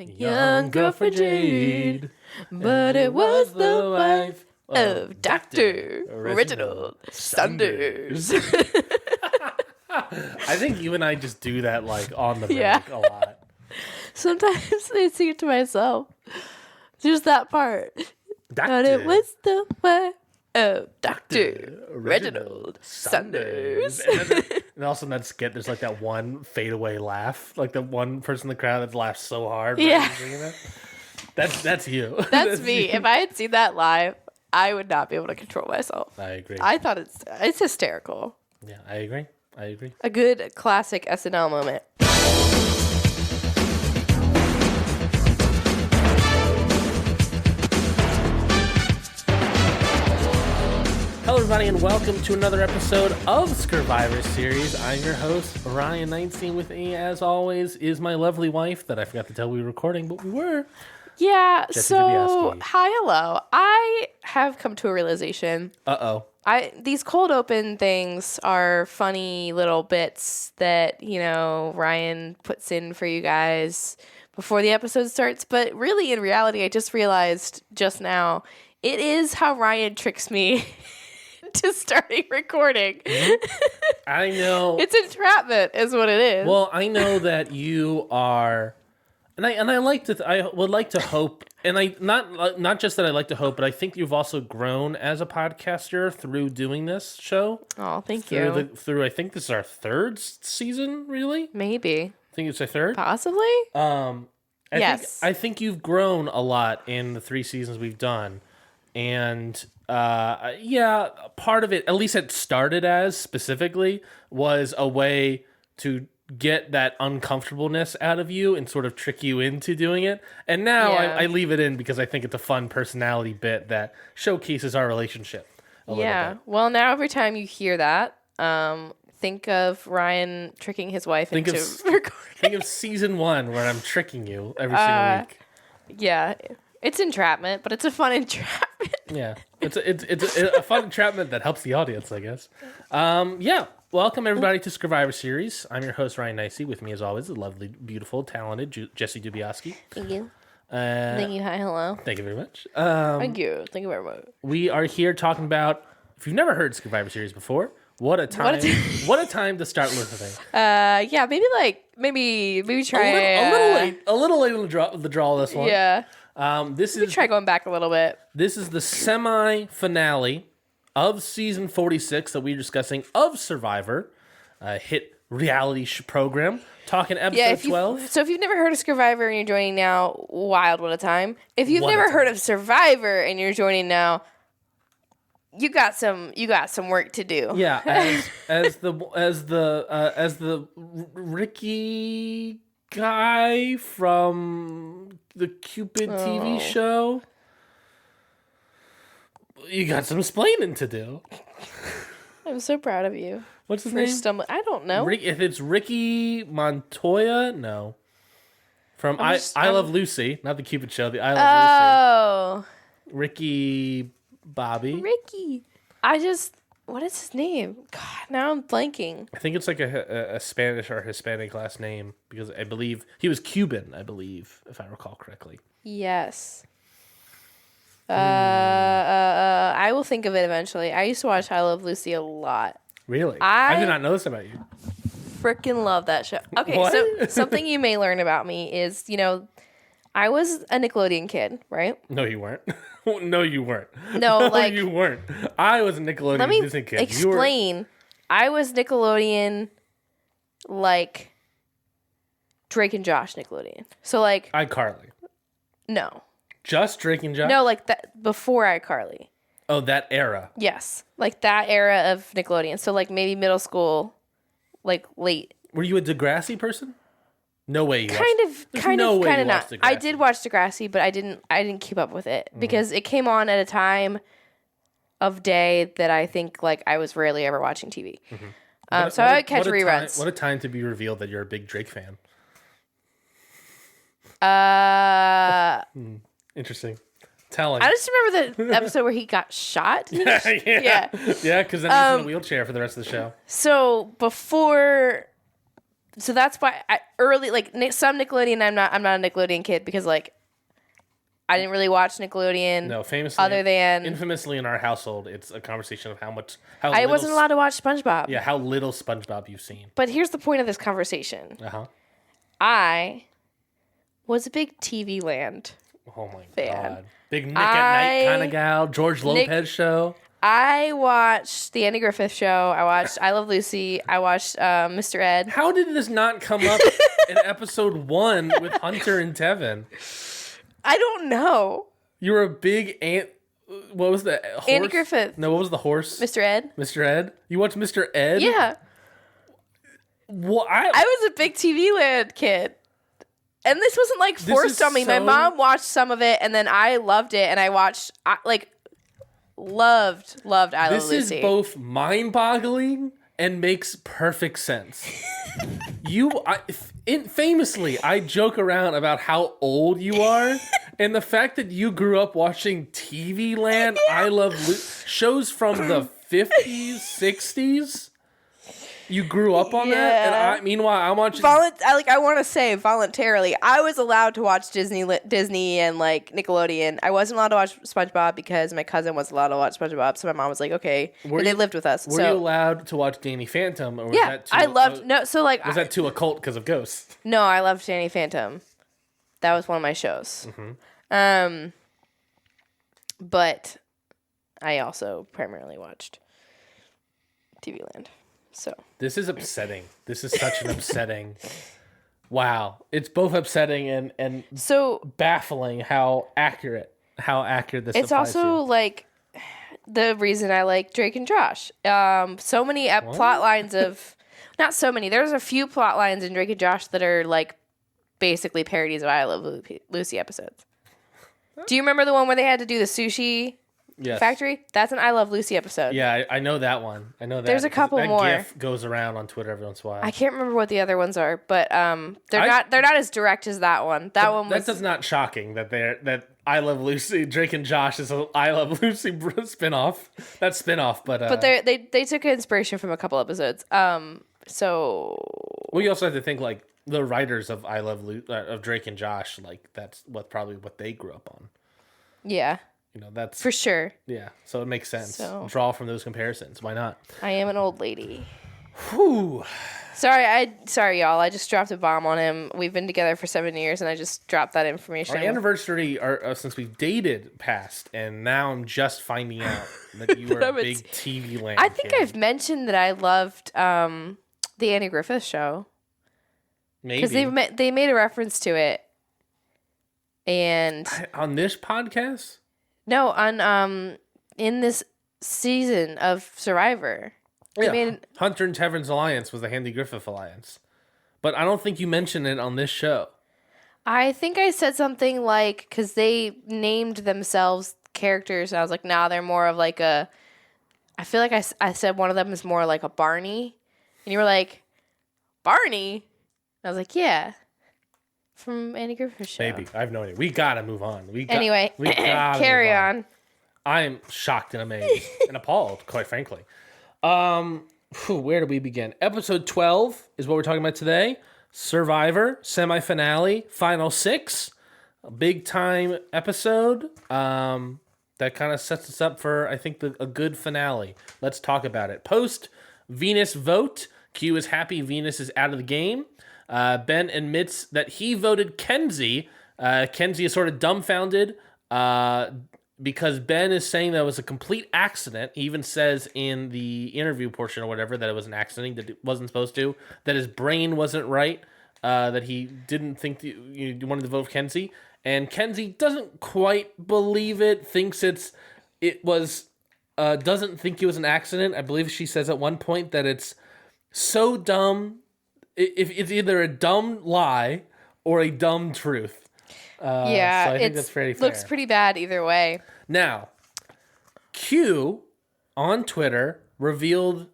young girl for Jade, but it was the wife of Dr. Reginald Saunders. I think you and I just do that like on the break a lot. Sometimes I sing it to myself. Just that part. Doctor. But it was the wife of Dr. Reginald Saunders. And also in that skit, there's like that one fadeaway laugh, like the one person in the crowd that laughs so hard. Yeah. That's you. That's me. If I had seen that live, I would not be able to control myself. I agree. I thought it's hysterical. Yeah, I agree. A good classic SNL moment. Hello, everybody, and welcome to another episode of Scurvivor series. I'm your host, Ryan Knightstein. With me, as always, is my lovely wife that I forgot to tell we were recording, but we were. Yeah, Jessie so, Dubiowski. hi, hello. I have come to a realization. Uh-oh. These cold open things are funny little bits that, Ryan puts in for you guys before the episode starts. But really, in reality, I just realized just now, it is how Ryan tricks me to starting recording. Mm-hmm. I know. It's entrapment is what it is. Well, I know that you are, and I would like to hope, and I not just that I like to hope, but I think you've also grown as a podcaster through doing this show. Oh, thank you. Through I think this is our third season, really. Maybe. I think it's our third. Possibly. Yes. I think you've grown a lot in the 3 seasons we've done, and part of it, at least it started as specifically, was a way to get that uncomfortableness out of you and sort of trick you into doing it. And now I leave it in because I think it's a fun personality bit that showcases our relationship a little bit. Well, now every time you hear that, think of Ryan tricking his wife into recording. Think of season 1 where I'm tricking you every single week. Yeah. It's entrapment, but it's a fun entrapment. Yeah, it's a fun entrapment that helps the audience, I guess. Welcome everybody to Scurvivor series. I'm your host Ryan Knightstein. With me, as always, the lovely, beautiful, talented Jessie Dubiowski. Thank you. Thank you. Hi, hello. Thank you very much. Thank you. Thank you very much. We are here talking about. If you've never heard Scurvivor series before, what a time! What a time to start listening. Maybe try a little late on the draw. This one. Yeah. Try going back a little bit. This is the semi-finale of season 46 that we're discussing of Survivor, a hit reality program. Talking episode 12. So if you've never heard of Scurvivor and you're joining now, wild, what a time. If you've never heard of Survivor and you're joining now, you got some work to do. Yeah, as the Ricky guy from the Cupid TV show, you got some explaining to do. I'm so proud of you. What's his name? I don't know. If it's Ricky Montoya, no. From I Love Lucy, not the Cupid show. The I Love Lucy. Ricky Bobby. Ricky. What is his name? God, now I'm blanking. I think it's like a Spanish or Hispanic last name because I believe he was Cuban, if I recall correctly. Yes. I will think of it eventually. I used to watch I Love Lucy a lot. Really? I did not know this about you. Freaking love that show. Okay, what? So something you may learn about me is, I was a Nickelodeon kid, right? No, you weren't. No, you weren't. No, you weren't. I was a Nickelodeon Disney kid. Explain. I was Nickelodeon, like Drake and Josh Nickelodeon. So like iCarly. No. Just Drake and Josh? No, like that before iCarly. Oh, that era. Yes, like that era of Nickelodeon. So like maybe middle school, like late. Were you a Degrassi person? No way. Kind of not. Degrassi. I did watch Degrassi, but I didn't keep up with it because it came on at a time of day that I think like I was rarely ever watching TV. Mm-hmm. So I would catch reruns. What a time to be revealed that you're a big Drake fan. Interesting. Telling. I just remember the episode where he got shot. Yeah, because then he's in a wheelchair for the rest of the show. So before so that's why some Nickelodeon. I'm not a Nickelodeon kid because like I didn't really watch Nickelodeon. No, famously, infamously in our household, it's a conversation of how I wasn't allowed to watch SpongeBob. Yeah, how little SpongeBob you've seen. But here's the point of this conversation. I was a big TV Land. Oh my fan. God! Big Nick at Night kind of gal. George Lopez show. I watched the Andy Griffith Show. I watched I Love Lucy. I watched Mr. Ed. How did this not come up in episode 1 with Hunter and Tevin? I don't know. You were a big what was the horse? Andy Griffith. No, what was the horse? Mr. Ed. Mr. Ed? You watched Mr. Ed? Yeah. Well, I was a big TV Land kid. And this wasn't like forced on me. My mom watched some of it and then I loved it and I watched loved I Love Lucy. This is both mind-boggling and makes perfect sense. Famously, I joke around about how old you are, and the fact that you grew up watching TV Land, I Love shows from the 50s, 60s. You grew up on that, and meanwhile, I'm watching. I want to say voluntarily, I was allowed to watch Disney and like Nickelodeon. I wasn't allowed to watch SpongeBob because my cousin was allowed to watch SpongeBob. So my mom was like, "Okay," and they lived with us. Were you allowed to watch Danny Phantom? Or was that too, I loved Was that too occult because of ghosts? No, I loved Danny Phantom. That was one of my shows. Mm-hmm. But I also primarily watched TV Land. So this is upsetting. This is such an upsetting. Wow, it's both upsetting and so baffling how accurate this. It's also like the reason I like Drake and Josh. So many plot lines of not so many. There's a few plot lines in Drake and Josh that are like basically parodies of I Love Lucy episodes. Do you remember the one where they had to do the sushi? Yes. Factory? That's an I Love Lucy episode. Yeah, I know that one. I know that. There's a couple that more. GIF goes around on Twitter every once in a while. I can't remember what the other ones are, but they're not as direct as that one. That's not shocking that I Love Lucy, Drake and Josh is a I Love Lucy spinoff. That's spinoff, but they took inspiration from a couple episodes. So well, you also have to think like the writers of of Drake and Josh, like that's probably what they grew up on. Yeah. That's for sure. Yeah, so it makes sense. Draw from those comparisons. Why not? I am an old lady. Whew. Sorry, y'all. I just dropped a bomb on him. We've been together for 7 years, and I just dropped that information. Our anniversary, since we've dated, passed, and now I'm just finding out that you were a big TV Land. I think I've mentioned that I loved the Andy Griffith Show. Maybe because they made a reference to it, and on this podcast. No, on in this season of Survivor. Hunter and Tevin's alliance was the Andy Griffith alliance. But I don't think you mentioned it on this show. I think I said something like, because they named themselves characters, and I was like, nah, they're more of like a, I feel like I said one of them is more like a Barney. And you were like, Barney? And I was like, yeah. From Andy Griffith Show. Maybe. I have no idea. We gotta move on. Anyway, carry on. I am shocked and amazed and appalled, quite frankly. Where do we begin? Episode 12 is what we're talking about today. Survivor, semi-finale, final 6. A big time episode that kind of sets us up for, I think, a good finale. Let's talk about it. Post Venus vote. Q is happy Venus is out of the game. Ben admits that he voted Kenzie. Kenzie is sort of dumbfounded because Ben is saying that it was a complete accident. He even says in the interview portion or whatever that it was an accident, that it wasn't supposed to, that his brain wasn't right, that he didn't think you wanted to vote for Kenzie. And Kenzie doesn't quite believe it, thinks doesn't think it was an accident. I believe she says at one point that it's so dumb. If it's either a dumb lie or a dumb truth. So I think that's pretty fair. Looks pretty bad either way. Now, Q on Twitter revealed,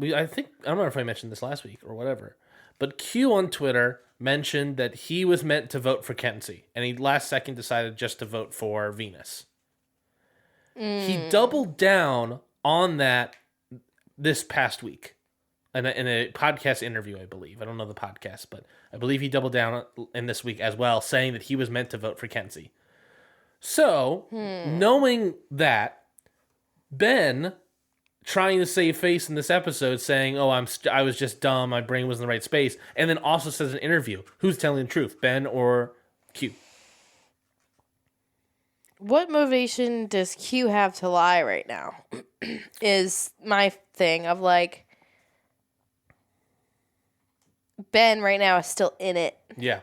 I don't know if I mentioned this last week or whatever, but Q on Twitter mentioned that he was meant to vote for Kenzie, and he last second decided just to vote for Venus. He doubled down on that this past week. in a podcast interview, I believe. I don't know the podcast, but I believe he doubled down in this week as well, saying that he was meant to vote for Kenzie. So, knowing that, Ben trying to save face in this episode, saying, "Oh, I was just dumb. My brain was in the right space," and then also says in an interview, "Who's telling the truth, Ben or Q?" What motivation does Q have to lie right now? Is my thing of like, Ben right now is still in it. Yeah.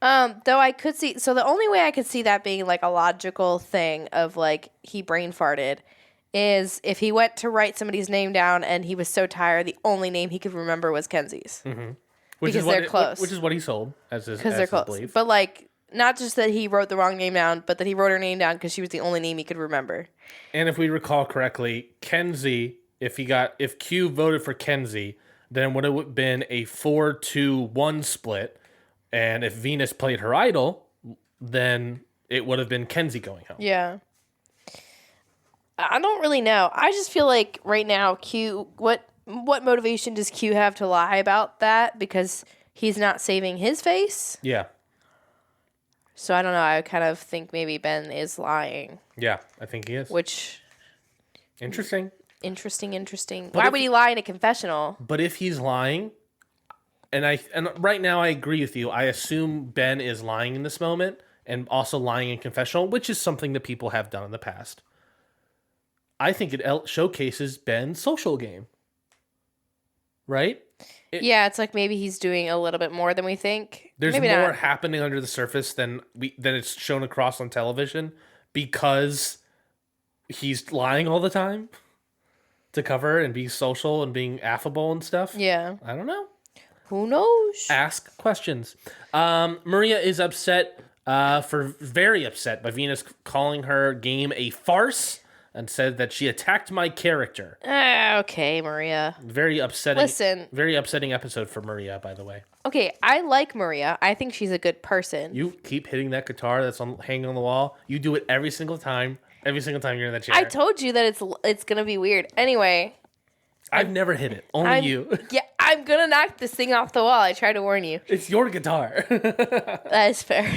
Though I could see, so the only way I could see that being like a logical thing of like he brain farted is if he went to write somebody's name down and he was so tired, the only name he could remember was Kenzie's. Mm-hmm. Because they're close. Which is what he sold as his Because they're close. belief. But like, not just that he wrote the wrong name down, but that he wrote her name down because she was the only name he could remember. And if we recall correctly, Kenzie, if Q voted for Kenzie, then it would have been a 4-2-1 split. And if Venus played her idol, then it would have been Kenzie going home. Yeah. I don't really know. I just feel like right now Q, what motivation does Q have to lie about that? Because he's not saving his face? Yeah. So I don't know. I kind of think maybe Ben is lying. Yeah, I think he is. Which... Interesting. Why would he lie in a confessional? But if he's lying... And right now I agree with you. I assume Ben is lying in this moment and also lying in confessional, which is something that people have done in the past. I think it showcases Ben's social game. Right? Yeah, it's like maybe he's doing a little bit more than we think. There's maybe more not. happening under the surface than it's shown across on television because he's lying all the time to cover and be social and being affable and stuff. Yeah. I don't know. Who knows? Ask questions. Maria is very upset by Venus calling her game a farce and said that she attacked my character. Okay, Maria. Very upsetting. Listen. Very upsetting episode for Maria, by the way. Okay, I like Maria. I think she's a good person. You keep hitting that guitar that's hanging on the wall. You do it every single time. Every single time you're in that chair. I told you that it's gonna be weird. Anyway. I've never hit it. Only you. Yeah, I'm gonna knock this thing off the wall. I try to warn you. It's your guitar. That is fair.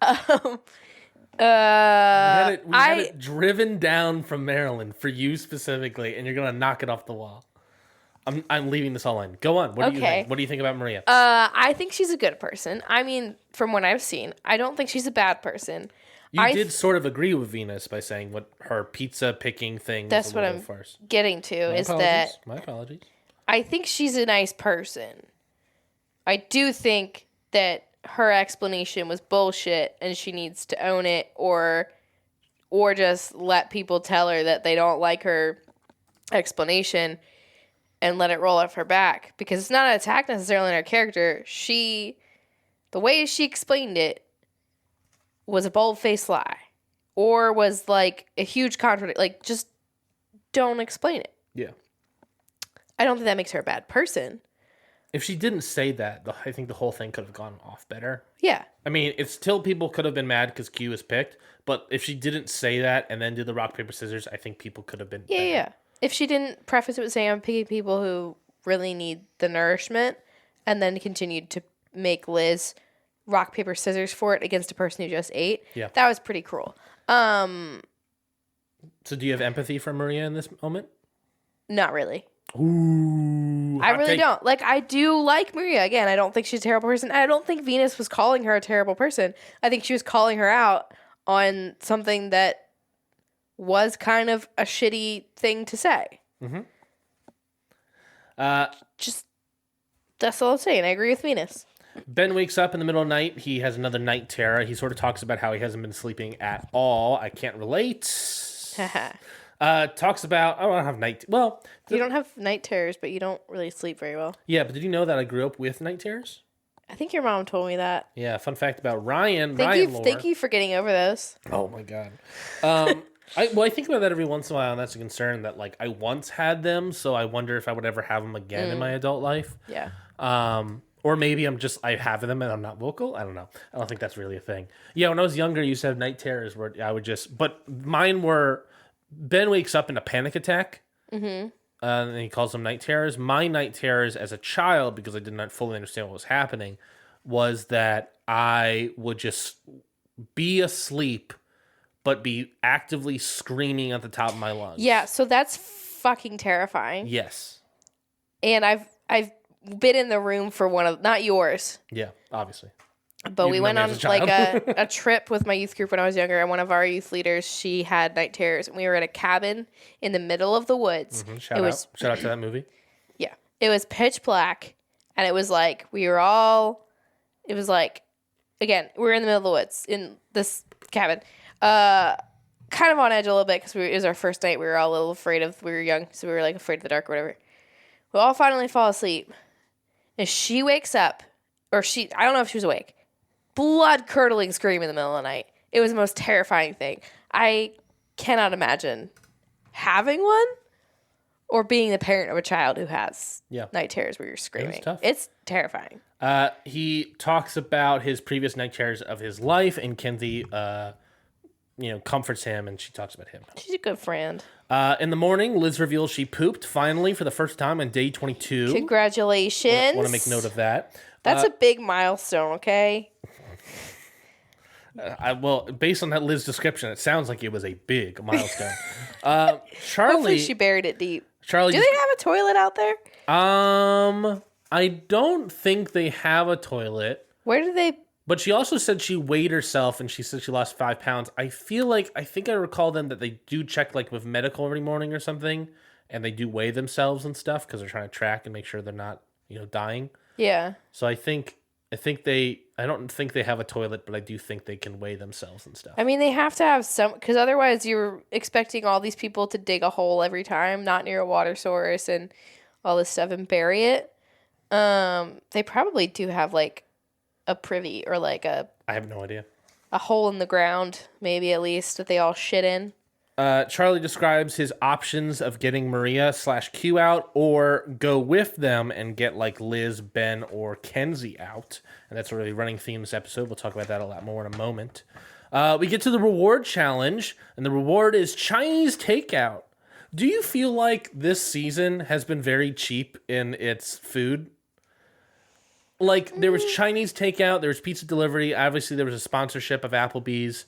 We had it driven down from Maryland for you specifically, and you're gonna knock it off the wall. I'm leaving this all in. Go on. What do you think? What do you think about Maria? I think she's a good person. I mean, from what I've seen, I don't think she's a bad person. You did sort of agree with Venus by saying what her pizza picking thing. That's what I'm getting to. My apologies. I think she's a nice person. I do think that her explanation was bullshit and she needs to own it or just let people tell her that they don't like her explanation and let it roll off her back. Because it's not an attack necessarily on her character. The way she explained it was a bold-faced lie. Or was like a huge contradiction. Like, just don't explain it. Yeah. I don't think that makes her a bad person. If she didn't say that, I think the whole thing could have gone off better. Yeah. I mean, it's still people could have been mad because Q was picked, but if she didn't say that and then do the rock, paper, scissors, I think people could have been better. Yeah. If she didn't preface it with saying I'm picking people who really need the nourishment and then continued to make Liz rock, paper, scissors for it against a person who just ate, that was pretty cruel. So do you have empathy for Maria in this moment? Not really. Ooh, I really don't. Like, I do like Maria. Again, I don't think she's a terrible person. I don't think Venus was calling her a terrible person. I think she was calling her out on something that was kind of a shitty thing to say. Mm-hmm. Just, that's all I'm saying. I agree with Venus. Ben wakes up in the middle of the night. He has another night terror. He sort of talks about how he hasn't been sleeping at all. I can't relate. Talks about, I don't have night. Well, you don't have night terrors, but you don't really sleep very well. Yeah, but did you know that I grew up with night terrors? I think your mom told me that. Yeah, fun fact about Ryan. Thank you for getting over those. Oh my god. I think about that every once in a while, and that's a concern that like I once had them, so I wonder if I would ever have them again in my adult life. Yeah. Or maybe I have them and I'm not vocal. I don't know. I don't think that's really a thing. Yeah, when I was younger, I used to have night terrors where I would but mine were, Ben wakes up in a panic attack. Mm-hmm. and he calls them night terrors. My night terrors as a child, because I did not fully understand what was happening, was that I would just be asleep but be actively screaming at the top of my lungs. Yeah, so that's fucking terrifying. Yes. And I've been in the room for one of, not yours. Yeah, obviously. But we went on like a trip with my youth group when I was younger, and one of our youth leaders, she had night terrors, and we were at a cabin in the middle of the woods. Mm-hmm. Shout out to that movie. Yeah. It was pitch black, and it was like again, we were in the middle of the woods in this cabin. Kind of on edge a little bit because it was our first night. We were all a little we were young, so we were like afraid of the dark or whatever. We all finally fall asleep, and she wakes up, I don't know if she was awake. Blood-curdling scream in the middle of the night. It was the most terrifying thing. I cannot imagine having one or being the parent of a child who has night terrors where you're screaming. It's terrifying. He talks about his previous night terrors of his life, and Kenzie, comforts him, and she talks about him. She's a good friend. In the morning, Liz reveals she pooped finally for the first time on day 22. Congratulations. Want to make note of that. That's a big milestone, okay? Based on that Liz description, it sounds like it was a big milestone. Charlie, hopefully she buried it deep. Charlie, do they have a toilet out there? I don't think they have a toilet. Where do they? But she also said she weighed herself, and she said she lost 5 pounds. I think I recall them that they do check like with medical every morning or something, and they do weigh themselves and stuff because they're trying to track and make sure they're not dying. Yeah. So I don't think they have a toilet, but I do think they can weigh themselves and stuff. I mean, they have to have some, because otherwise you're expecting all these people to dig a hole every time, not near a water source and all this stuff, and bury it. They probably do have like a privy or like I have no idea. A hole in the ground, maybe at least, that they all shit in. Charlie describes his options of getting Maria/Q out or go with them and get like Liz, Ben, or Kenzie out. And that's a really running theme this episode. We'll talk about that a lot more in a moment. We get to the reward challenge, and the reward is Chinese takeout. Do you feel like this season has been very cheap in its food? Like, there was Chinese takeout, there was pizza delivery, obviously there was a sponsorship of Applebee's.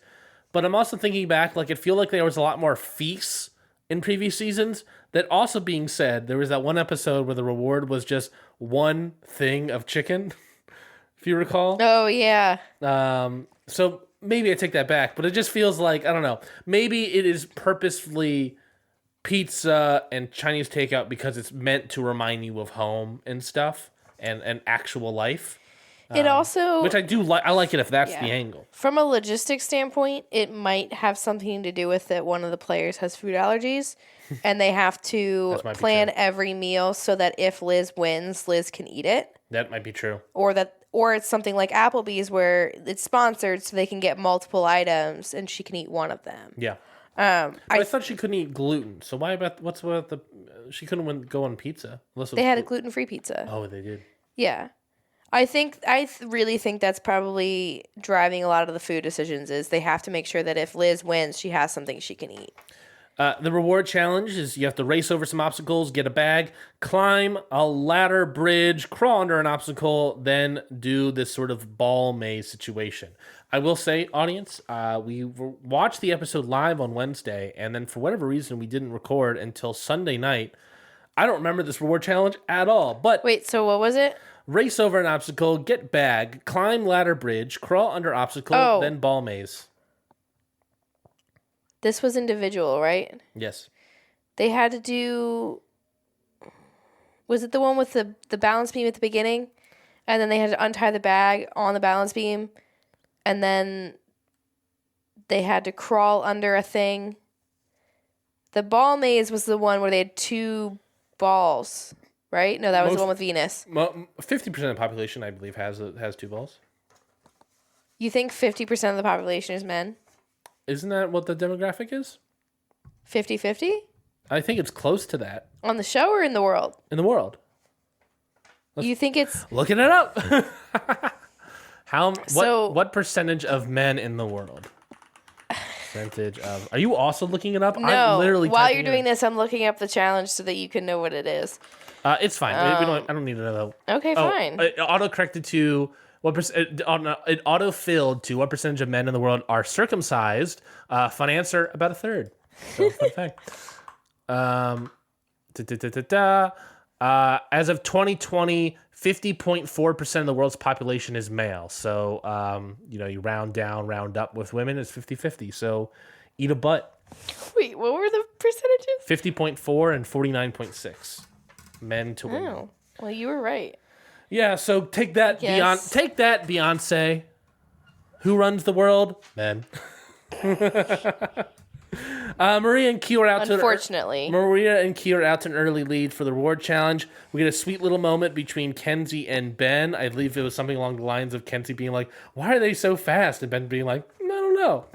But I'm also thinking back, like, it feel like there was a lot more feasts in previous seasons. That also being said, there was that one episode where the reward was just one thing of chicken, if you recall. Oh, yeah. So maybe I take that back, but it just feels like, I don't know, maybe it is purposefully pizza and Chinese takeout because it's meant to remind you of home and stuff and actual life. It also... Which I do like. I like it if that's the angle. From a logistics standpoint, it might have something to do with that one of the players has food allergies, and they have to plan every meal so that if Liz wins, Liz can eat it. That might be true. Or it's something like Applebee's where it's sponsored so they can get multiple items and she can eat one of them. Yeah. I thought she couldn't eat gluten. So what's about the... She couldn't go on pizza. They had a gluten-free pizza. Oh, they did. Yeah. I really think that's probably driving a lot of the food decisions is they have to make sure that if Liz wins, she has something she can eat. The reward challenge is you have to race over some obstacles, get a bag, climb a ladder bridge, crawl under an obstacle, then do this sort of ball maze situation. I will say, audience, we watched the episode live on Wednesday, and then for whatever reason, we didn't record until Sunday night. I don't remember this reward challenge at all. But wait, so what was it? Race over an obstacle, get bag, climb ladder bridge, crawl under obstacle, then ball maze. This was individual, right? Yes. They had to do... Was it the one with the balance beam at the beginning? And then they had to untie the bag on the balance beam. And then they had to crawl under a thing. The ball maze was the one where they had 2 balls, right? No, that was the one with Venus. 50% of the population, I believe, has 2 balls. You think 50% of the population is men? Isn't that what the demographic is? 50-50? I think it's close to that. On the show or in the world? In the world. You think it's... Looking it up. What percentage of men in the world? Percentage of... Are you also looking it up? No. I'm literally While typing you're it doing in. this, I'm looking up the challenge so that you can know what it is. It's fine. I don't need to know. Okay, fine. It auto-corrected to... it auto-filled to what percentage of men in the world are circumcised. Fun answer, about a third. So, fun fact. As of 2020, 50.4% of the world's population is male. So, you round down, round up with women, it's 50-50. So, eat a butt. Wait, what were the percentages? 50.4 and 49.6. Men to women. Oh, well, you were right. Yeah, so take that, Yes. take that, Beyonce. Who runs the world? Men. Maria and Q are out Unfortunately. Maria and Q are out to an early lead for the reward challenge. We get a sweet little moment between Kenzie and Ben. I believe it was something along the lines of Kenzie being like, "Why are they so fast?" and Ben being like, "I don't know."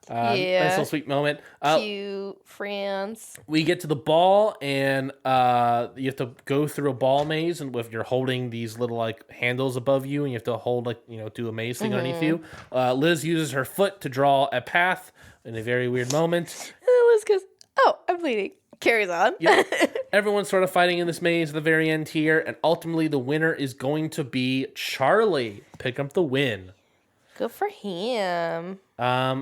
Yeah. Nice little sweet moment. Cute friends. We get to the ball, and you have to go through a ball maze, and if you're holding these little like handles above you, and you have to hold do a maze thing underneath you. Liz uses her foot to draw a path in a very weird moment. And then Liz goes, "Oh, I'm bleeding." Carries on. Yep. Everyone's sort of fighting in this maze at the very end here, and ultimately the winner is going to be Charlie. Pick up the win. Good for him.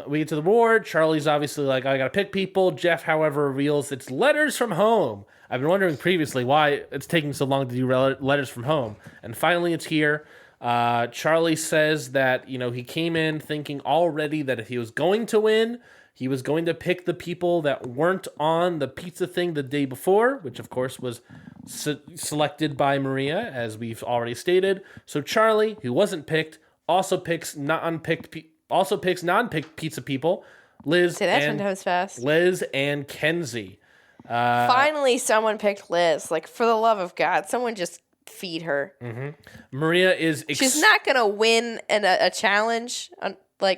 We get to the reward. Charlie's obviously like, I gotta pick people. Jeff, however, reveals it's letters from home. I've been wondering previously why it's taking so long to do letters from home. And finally it's here. Charlie says that, he came in thinking already that if he was going to win, he was going to pick the people that weren't on the pizza thing the day before, which of course was selected by Maria, as we've already stated. So Charlie, who wasn't picked, also picks non-picked pizza people. Liz Say that 10 times fast. Liz and Kenzie. Finally, someone picked Liz. Like, for the love of God, someone just feed her. Maria is... She's not going to win a challenge.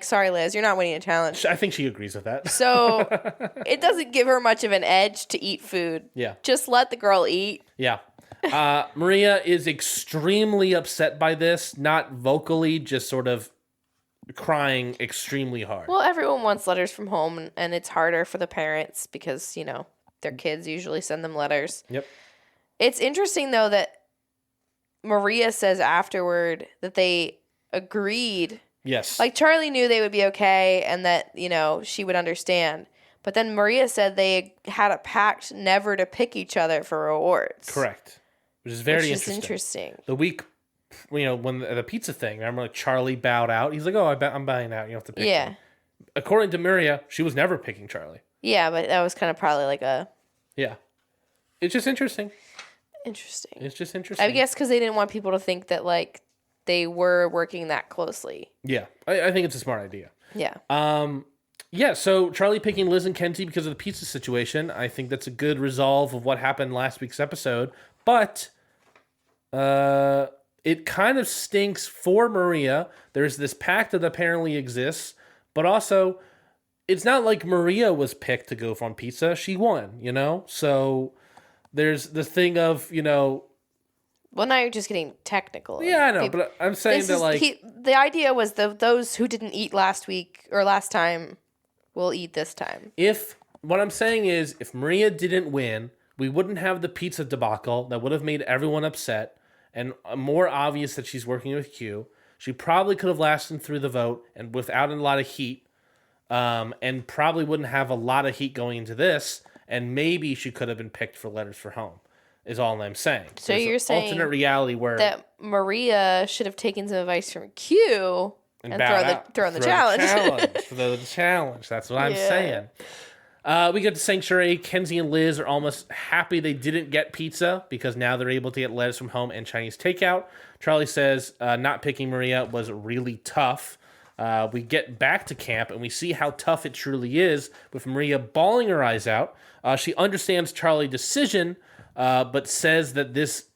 Sorry, Liz, you're not winning a challenge. I think she agrees with that. So, it doesn't give her much of an edge to eat food. Yeah. Just let the girl eat. Yeah. Maria is extremely upset by this, not vocally, just sort of crying extremely hard. Well, everyone wants letters from home, and it's harder for the parents because, their kids usually send them letters. Yep. It's interesting, though, that Maria says afterward that they agreed. Yes. Like, Charlie knew they would be okay and that, she would understand. But then Maria said they had a pact never to pick each other for rewards. Correct. Which is very interesting. The week, when the pizza thing, remember, like, Charlie bowed out. He's like, "Oh, I'm bowing out. You have to pick Yeah. me." According to Maria, she was never picking Charlie. Yeah, but that was kind of probably like a... Yeah. It's just interesting. Interesting. It's just interesting. I guess because they didn't want people to think that, like, they were working that closely. Yeah. I think it's a smart idea. Yeah. Yeah, so Charlie picking Liz and Kenzie because of the pizza situation, I think that's a good resolve of what happened last week's episode. But it kind of stinks for Maria. There's this pact that apparently exists, but also it's not like Maria was picked to go on pizza. She won, So there's the thing of, Well, now you're just getting technical. Yeah, I know, but I'm saying that, the idea was those who didn't eat last week or last time will eat this time. What I'm saying is, if Maria didn't win, we wouldn't have the pizza debacle that would have made everyone upset and more obvious that she's working with Q. She probably could have lasted through the vote and without a lot of heat, and probably wouldn't have a lot of heat going into this, and maybe she could have been picked for letters for home, is all I'm saying. So There's you're an saying alternate reality where that Maria should have taken some advice from Q and thrown the challenge. The challenge. That's what I'm saying. We get to Sanctuary. Kenzie and Liz are almost happy they didn't get pizza because now they're able to get letters from home and Chinese takeout. Charlie says not picking Maria was really tough. We get back to camp and we see how tough it truly is with Maria bawling her eyes out. She understands Charlie's decision, but says that this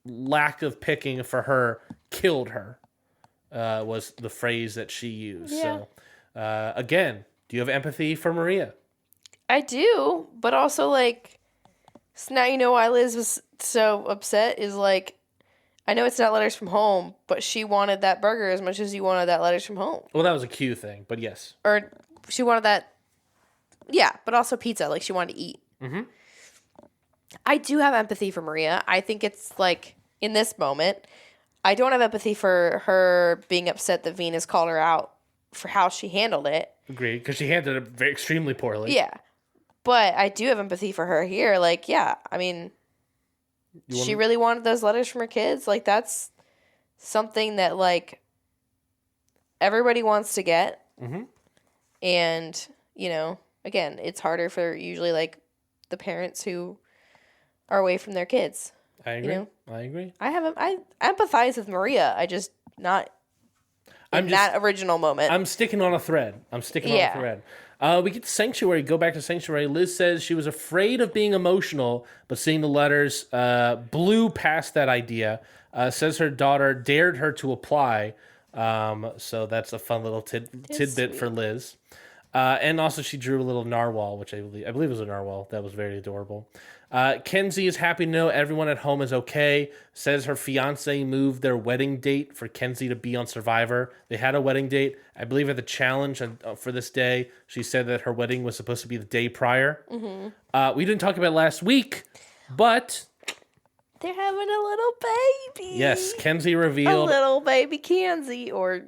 lack of picking for her killed her, was the phrase that she used. Yeah. So, again, do you have empathy for Maria? I do, but also, like, so now you know why Liz was so upset is, like, I know it's not letters from home, but she wanted that burger as much as you wanted that letters from home. Well, that was a Q thing, but yes. Or she wanted that Yeah, but also pizza. Like, she wanted to eat. Mm-hmm. I do have empathy for Maria. I think it's, like, in this moment, I don't have empathy for her being upset that Venus called her out for how she handled it. Agreed, because she handled it extremely poorly. Yeah. But I do have empathy for her here. Like, yeah, I mean, she really wanted those letters from her kids. Like, that's something that, like, everybody wants to get. Mm-hmm. And, you know, again, it's harder for usually, like, the parents who are away from their kids. I agree. You know? I agree. I empathize with Maria. I just not in that original moment. I'm sticking on a thread. On a thread. We get to Sanctuary. Go back to Sanctuary. Liz says she was afraid of being emotional, but seeing the letters blew past that idea. Says her daughter dared her to apply. So that's a fun little tidbit for Liz. And also she drew a little narwhal, which I believe was a narwhal. That was very adorable. Kenzie is happy to know everyone at home is okay. Says her fiance moved their wedding date for Kenzie to be on Survivor. They had a wedding date. I believe at the challenge for this day, she said that her wedding was supposed to be the day prior. Mm-hmm. We didn't talk about it last week, but they're having a little baby. Yes, Kenzie revealed. A little baby Kenzie, or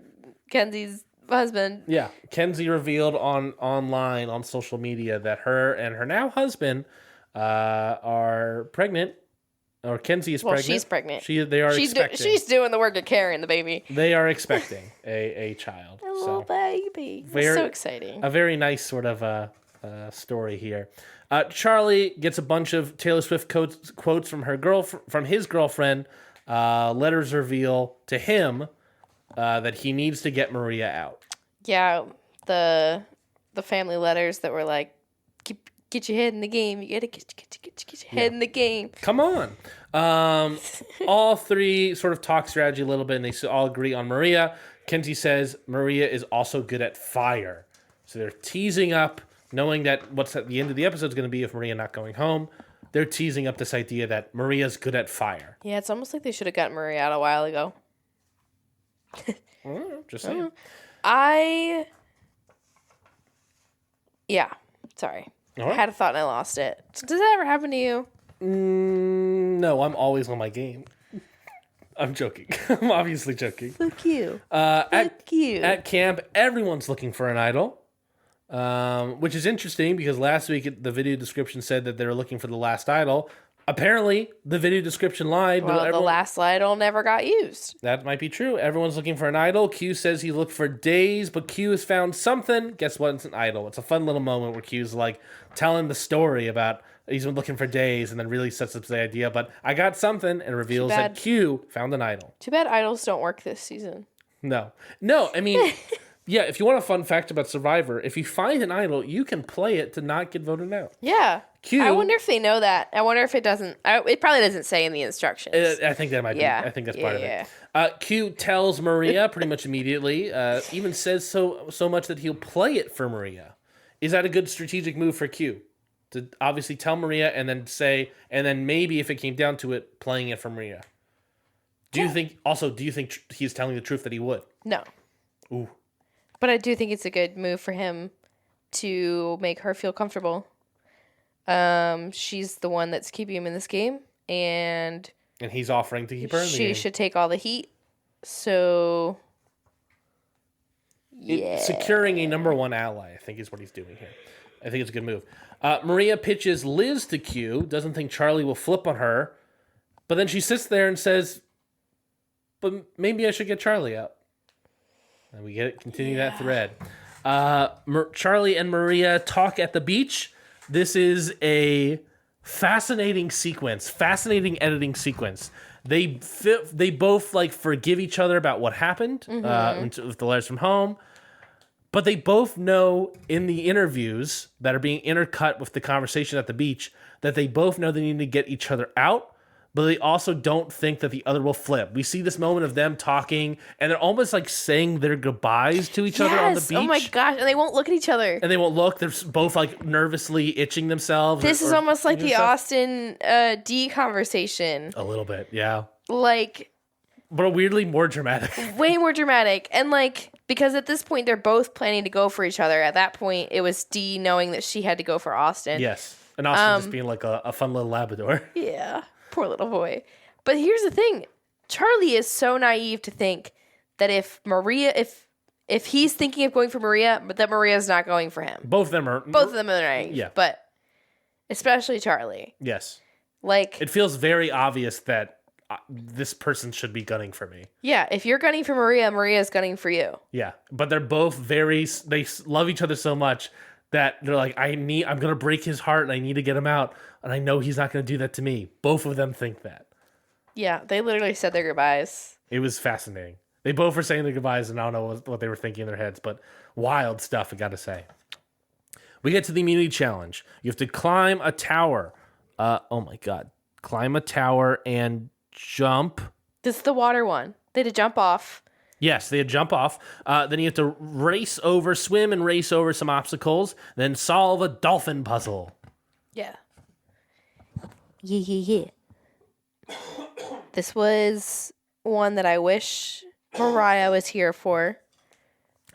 Kenzie's husband. Yeah, Kenzie revealed online on social media that her and her now husband are pregnant, or Kenzie is pregnant. She's pregnant. They are expecting. She's doing the work of carrying the baby. They are expecting a child. A little baby. It's so exciting. A very nice sort of story here. Charlie gets a bunch of Taylor Swift quotes from his girlfriend. Letters reveal to him that he needs to get Maria out. Yeah, the family letters that were like, get your head in the game. You gotta get your head in the game. Come on. All three sort of talk strategy a little bit, and they all agree on Maria. Kenzie says Maria is also good at fire. So they're teasing up, knowing that what's at the end of the episode is going to be if Maria not going home. They're teasing up this idea that Maria's good at fire. Yeah, it's almost like they should have gotten Maria out a while ago. Just saying. Yeah, sorry. Right. I had a thought and I lost it. Does that ever happen to you? No, I'm always on my game. I'm joking. I'm obviously joking. Fuck you. At camp, everyone's looking for an idol, which is interesting because last week the video description said that they were looking for the last idol. Apparently, the video description lied. Well, the last idol never got used. That might be true. Everyone's looking for an idol. Q says he looked for days, but Q has found something. Guess what? It's an idol. It's a fun little moment where Q's like telling the story about he's been looking for days and then really sets up the idea. But I got something and reveals that Q found an idol. Too bad idols don't work this season. No, I mean... Yeah, if you want a fun fact about Survivor, if you find an idol, you can play it to not get voted out. Yeah. I wonder if they know that. I wonder if it doesn't. It probably doesn't say in the instructions. I think that might be. I think that's part of it. Q tells Maria pretty much immediately, even says so much that he'll play it for Maria. Is that a good strategic move for Q? To obviously tell Maria and then maybe if it came down to it, playing it for Maria. Do you think he's telling the truth that he would? No. Ooh. But I do think it's a good move for him to make her feel comfortable. She's the one that's keeping him in this game, and he's offering to keep her in the game. She should take all the heat. So, yeah. Securing a number one ally, I think, is what he's doing here. I think it's a good move. Maria pitches Liz to Q, doesn't think Charlie will flip on her, but then she sits there and says, but maybe I should get Charlie out. And we continue that thread. Charlie and Maria talk at the beach. This is a fascinating sequence, fascinating editing sequence. They both like forgive each other about what happened with the letters from home, but they both know in the interviews that are being intercut with the conversation at the beach that they both know they need to get each other out. But they also don't think that the other will flip. We see this moment of them talking, and they're almost like saying their goodbyes to each other on the beach. Oh my gosh, and they won't look at each other. And they won't look. They're both like nervously itching themselves. This is almost like the Austin D conversation. A little bit, yeah. Like, but weirdly more dramatic. Way more dramatic. And like, Because at this point, they're both planning to go for each other. At that point, it was Dee knowing that she had to go for Austin. Yes. And Austin just being like a fun little Labrador. Yeah, poor little boy. But here's the thing. Charlie is so naive to think that if he's thinking of going for Maria, but that Maria's not going for him. Both of them are naive. Yeah. But especially Charlie. Yes. Like, it feels very obvious that this person should be gunning for me. Yeah, if you're gunning for Maria, Maria's gunning for you. Yeah, but they're both they love each other so much that they're like, I'm going to break his heart and I need to get him out. And I know he's not going to do that to me. Both of them think that. Yeah, they literally said their goodbyes. It was fascinating. They both were saying their goodbyes and I don't know what they were thinking in their heads, but wild stuff, I got to say. We get to the immunity challenge. You have to climb a tower. Oh my God. Climb a tower and jump. This is the water one. They had to jump off. Yes, they had jump off. Then you have to swim and race over some obstacles, then solve a dolphin puzzle. Yeah. Yeah. This was one that I wish Mariah was here for.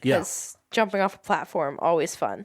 Because jumping off a platform, always fun.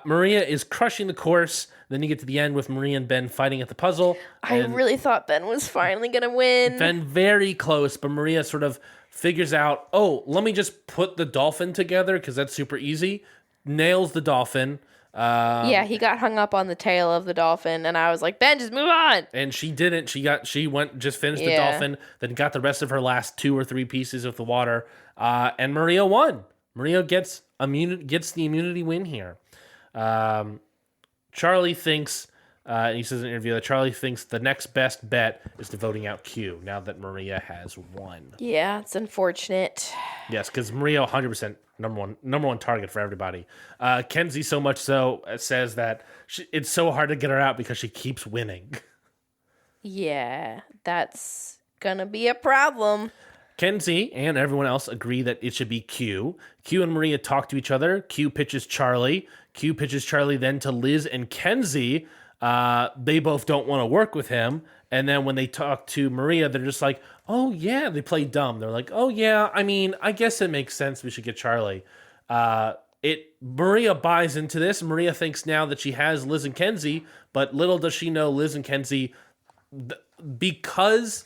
Maria is crushing the course. Then you get to the end with Maria and Ben fighting at the puzzle. I really thought Ben was finally going to win. Ben very close, but Maria sort of figures out, let me just put the dolphin together because that's super easy. Nails the dolphin. Yeah, he got hung up on the tail of the dolphin, and I was like, Ben, just move on. And she didn't. She went, just finished the dolphin, then got the rest of her last 2 or 3 pieces of the water, and Maria won. Maria gets the immunity win here. Charlie thinks, he says in an interview that Charlie thinks the next best bet is to voting out Q now that Maria has won. Yeah, it's unfortunate. Yes, because Maria 100% number one target for everybody. Kenzie so much so says that it's so hard to get her out because she keeps winning. Yeah, that's gonna be a problem. Kenzie and everyone else agree that it should be Q. Q and Maria talk to each other. Q pitches Charlie. Q pitches Charlie then to Liz and Kenzie. They both don't want to work with him. And then when they talk to Maria, they're just like, oh, yeah. They play dumb. They're like, oh, yeah, I mean, I guess it makes sense we should get Charlie. Maria buys into this. Maria thinks now that she has Liz and Kenzie, but little does she know Liz and Kenzie, because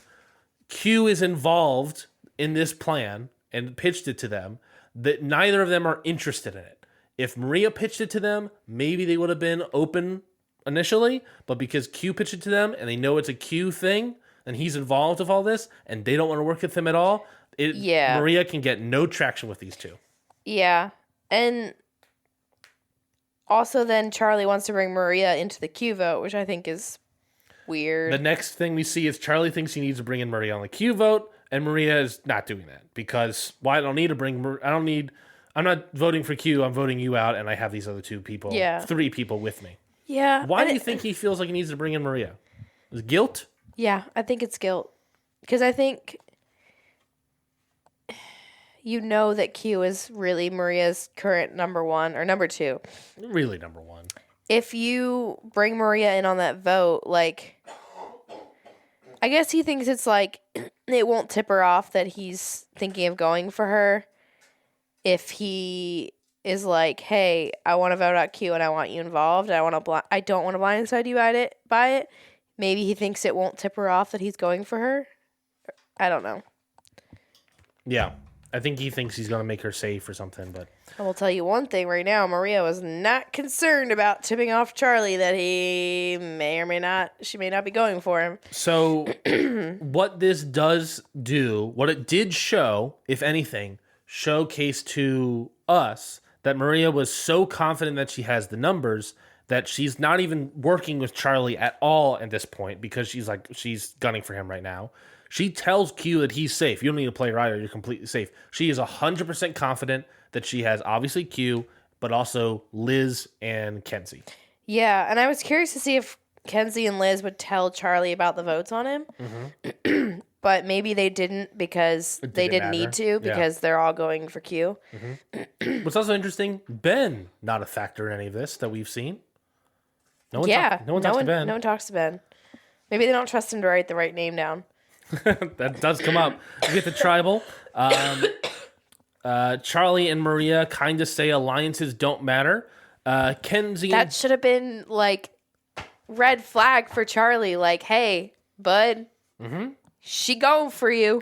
Q is involved in this plan and pitched it to them, that neither of them are interested in it. If Maria pitched it to them, maybe they would have been open initially, but because Q pitched it to them and they know it's a Q thing and he's involved with all this and they don't want to work with him at all, Maria can get no traction with these two. Yeah. And also then Charlie wants to bring Maria into the Q vote, which I think is weird. The next thing we see is Charlie thinks he needs to bring in Maria on the Q vote, and Maria is not doing that because I'm not voting for Q, I'm voting you out, and I have these other 3 people with me. Yeah. Why do you think he feels like he needs to bring in Maria? Is it guilt? Yeah, I think it's guilt. Because I think that Q is really Maria's current number 1 or number 2. Really number 1. If you bring Maria in on that vote, like, I guess he thinks it's like, it won't tip her off that he's thinking of going for her. If he is like, hey, I want to vote out Q and I want you involved. I don't want to blindside you by it. Maybe he thinks it won't tip her off that he's going for her. I don't know. Yeah. I think he thinks he's going to make her safe or something, but I will tell you one thing right now. Maria was not concerned about tipping off Charlie that she may not be going for him. So what this does do, what it did show, if anything, showcase to us that Maria was so confident that she has the numbers that she's not even working with Charlie at all at this point because she's gunning for him right now. She tells Q that he's safe. You don't need to play right or you're completely safe. She is 100% confident that she has obviously Q, but also Liz and Kenzie. Yeah, and I was curious to see if Kenzie and Liz would tell Charlie about the votes on him. Mm-hmm. But maybe they didn't because they didn't need to because they're all going for Q. Mm-hmm. What's also interesting, Ben, not a factor in any of this that we've seen. No one talks to Ben. No one talks to Ben. Maybe they don't trust him to write the right name down. That does come up. You get the tribal. Charlie and Maria kind of say alliances don't matter. Kenzie. That should have been like red flag for Charlie. Like, hey, bud, she going for you.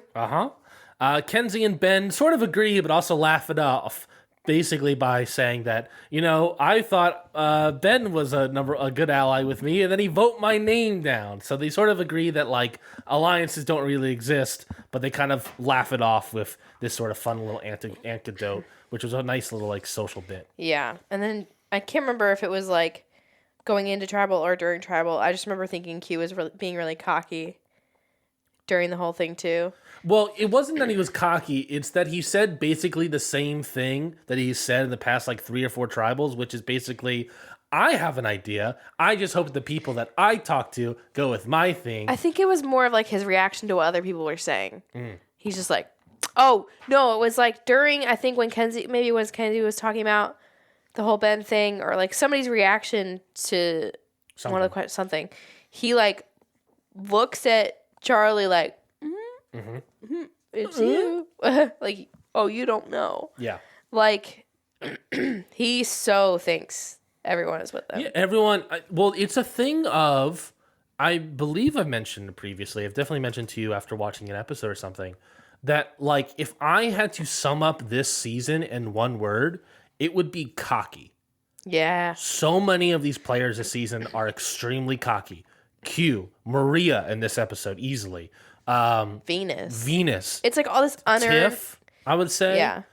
Kenzie and Ben sort of agree, but also laugh it off, basically by saying that, I thought Ben was a good ally with me, and then he vote my name down. So they sort of agree that like alliances don't really exist, but they kind of laugh it off with this sort of fun little anecdote, which was a nice little like social bit. Yeah, and then I can't remember if it was like going into tribal or during tribal. I just remember thinking Q was being really cocky during the whole thing too. Well, it wasn't that he was cocky. It's that he said basically the same thing that he said in the past like 3 or 4 tribals, which is basically, I have an idea. I just hope the people that I talk to go with my thing. I think it was more of like his reaction to what other people were saying. He's just like, oh, no, it was like during, I think when Kenzie was talking about the whole Ben thing, or like somebody's reaction to one of the questions, something. He like looks at Charlie like, it's you. Like, oh, you don't know. Yeah. Like, he so thinks everyone is with them. Yeah, everyone. Well, it's a thing of, I believe I've mentioned previously, I've definitely mentioned to you after watching an episode or something, that like if I had to sum up this season in one word, it would be cocky. Yeah. So many of these players this season are extremely cocky. Q, Maria in this episode, easily. Venus. It's like all this unearned. Tiff, I would say. Yeah.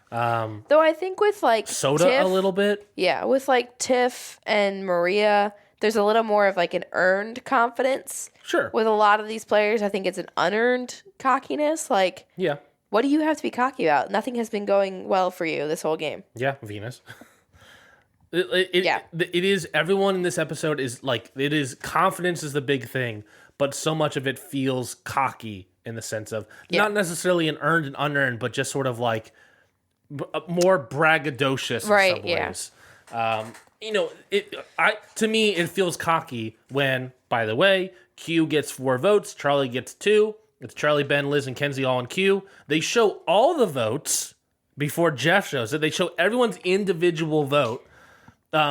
Though I think with like Soda Tiff, a little bit. Yeah, with like Tiff and Maria, there's a little more of like an earned confidence. Sure. With a lot of these players, I think it's an unearned cockiness. Like, yeah. What do you have to be cocky about? Nothing has been going well for you this whole game. Yeah, Venus. It is, everyone in this episode is like, it is, confidence is the big thing, but so much of it feels cocky in the sense of not necessarily an earned and unearned, but just sort of like more braggadocious in some ways. To me, it feels cocky when, by the way, Q gets 4 votes, Charlie gets 2. It's Charlie, Ben, Liz, and Kenzie all in Q. They show all the votes before Jeff shows it. They show everyone's individual vote,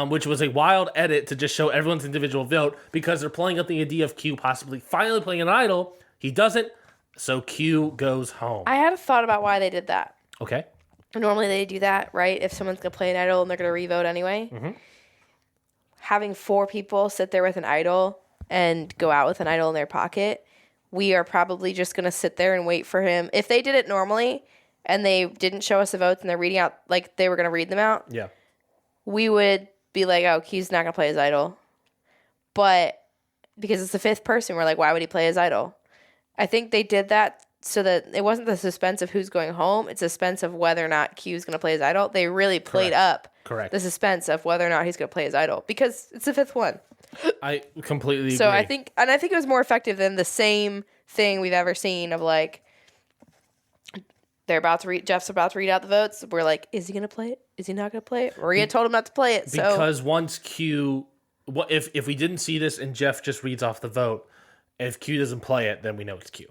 which was a wild edit to just show everyone's individual vote because they're playing up the idea of Q possibly finally playing an idol. He doesn't, so Q goes home. I had a thought about why they did that. Okay. Normally they do that, right? If someone's going to play an idol and they're going to re-vote anyway. Having 4 people sit there with an idol and go out with an idol in their pocket, we are probably just going to sit there and wait for him. If they did it normally and they didn't show us the votes and they're reading out, like they were going to read them out, we would be like, oh, he's not going to play his idol. But because it's the 5th person, we're like, why would he play his idol? I think they did that so that it wasn't the suspense of who's going home. It's suspense of whether or not Q's going to play his idol. They really played up the suspense of whether or not he's going to play his idol because it's the 5th one. I completely agree. So I think it was more effective than the same thing we've ever seen of like, Jeff's about to read out the votes. We're like, is he going to play it? Is he not going to play it? Maria told him not to play it. Because once Q, if we didn't see this and Jeff just reads off the vote, if Q doesn't play it, then we know it's Q.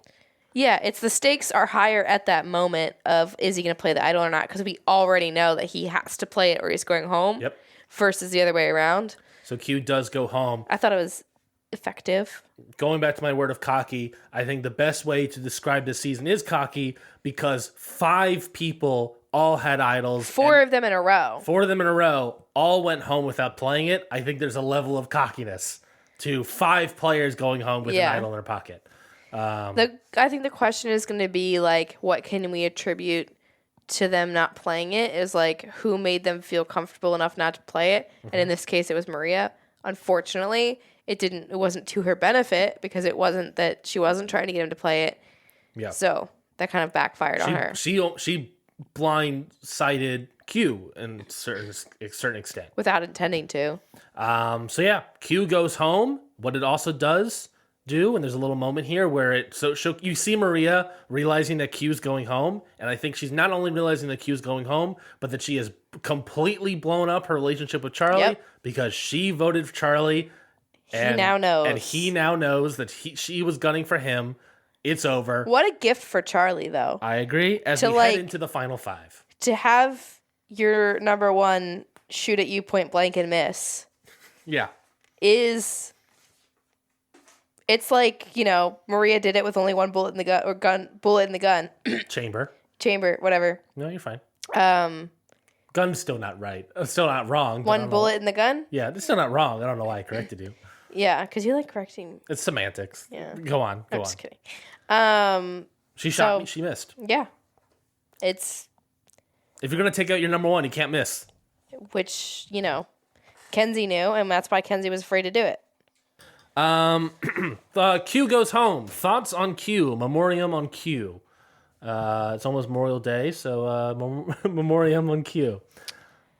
Yeah, it's the stakes are higher at that moment of is he going to play the idol or not? Because we already know that he has to play it or he's going home. Yep. Versus the other way around. So Q does go home. I thought it was effective. Going back to my word of cocky, I think the best way to describe this season is cocky because 5 people all had idols. 4 of them in a row. 4 of them in a row all went home without playing it. I think there's a level of cockiness to 5 players going home with an idol in their pocket. I think the question is going to be like, what can we attribute to them not playing it? Is like, who made them feel comfortable enough not to play it? And in this case, it was Maria. Unfortunately, it wasn't to her benefit because it wasn't that she wasn't trying to get him to play it. Yeah. So that kind of backfired on her. She blindsided Q in a certain extent without intending to. So yeah, Q goes home. What it also does do, and there's a little moment here where you see Maria realizing that Q's going home, and I think she's not only realizing that Q's going home, but that she has completely blown up her relationship with Charlie because she voted for Charlie. He now knows. And he now knows that she was gunning for him. It's over. What a gift for Charlie, though. I agree. As we head into the final 5. to have your number one shoot at you point blank and miss. Yeah. It's like, Maria did it with only one bullet in the gun, or bullet in the gun. Chamber, whatever. No, you're fine. Gun's still not right. Still not wrong. One bullet in the gun? Yeah, it's still not wrong. I don't know why I corrected you. Yeah, because you like correcting. It's semantics. Yeah. Go on. I'm just kidding. She shot me. She missed. Yeah. It's... If you're going to take out your number one, you can't miss. Which, Kenzie knew, and that's why Kenzie was afraid to do it. Q goes home. Thoughts on Q. Memoriam on Q. It's almost Memorial Day, so memoriam on Q.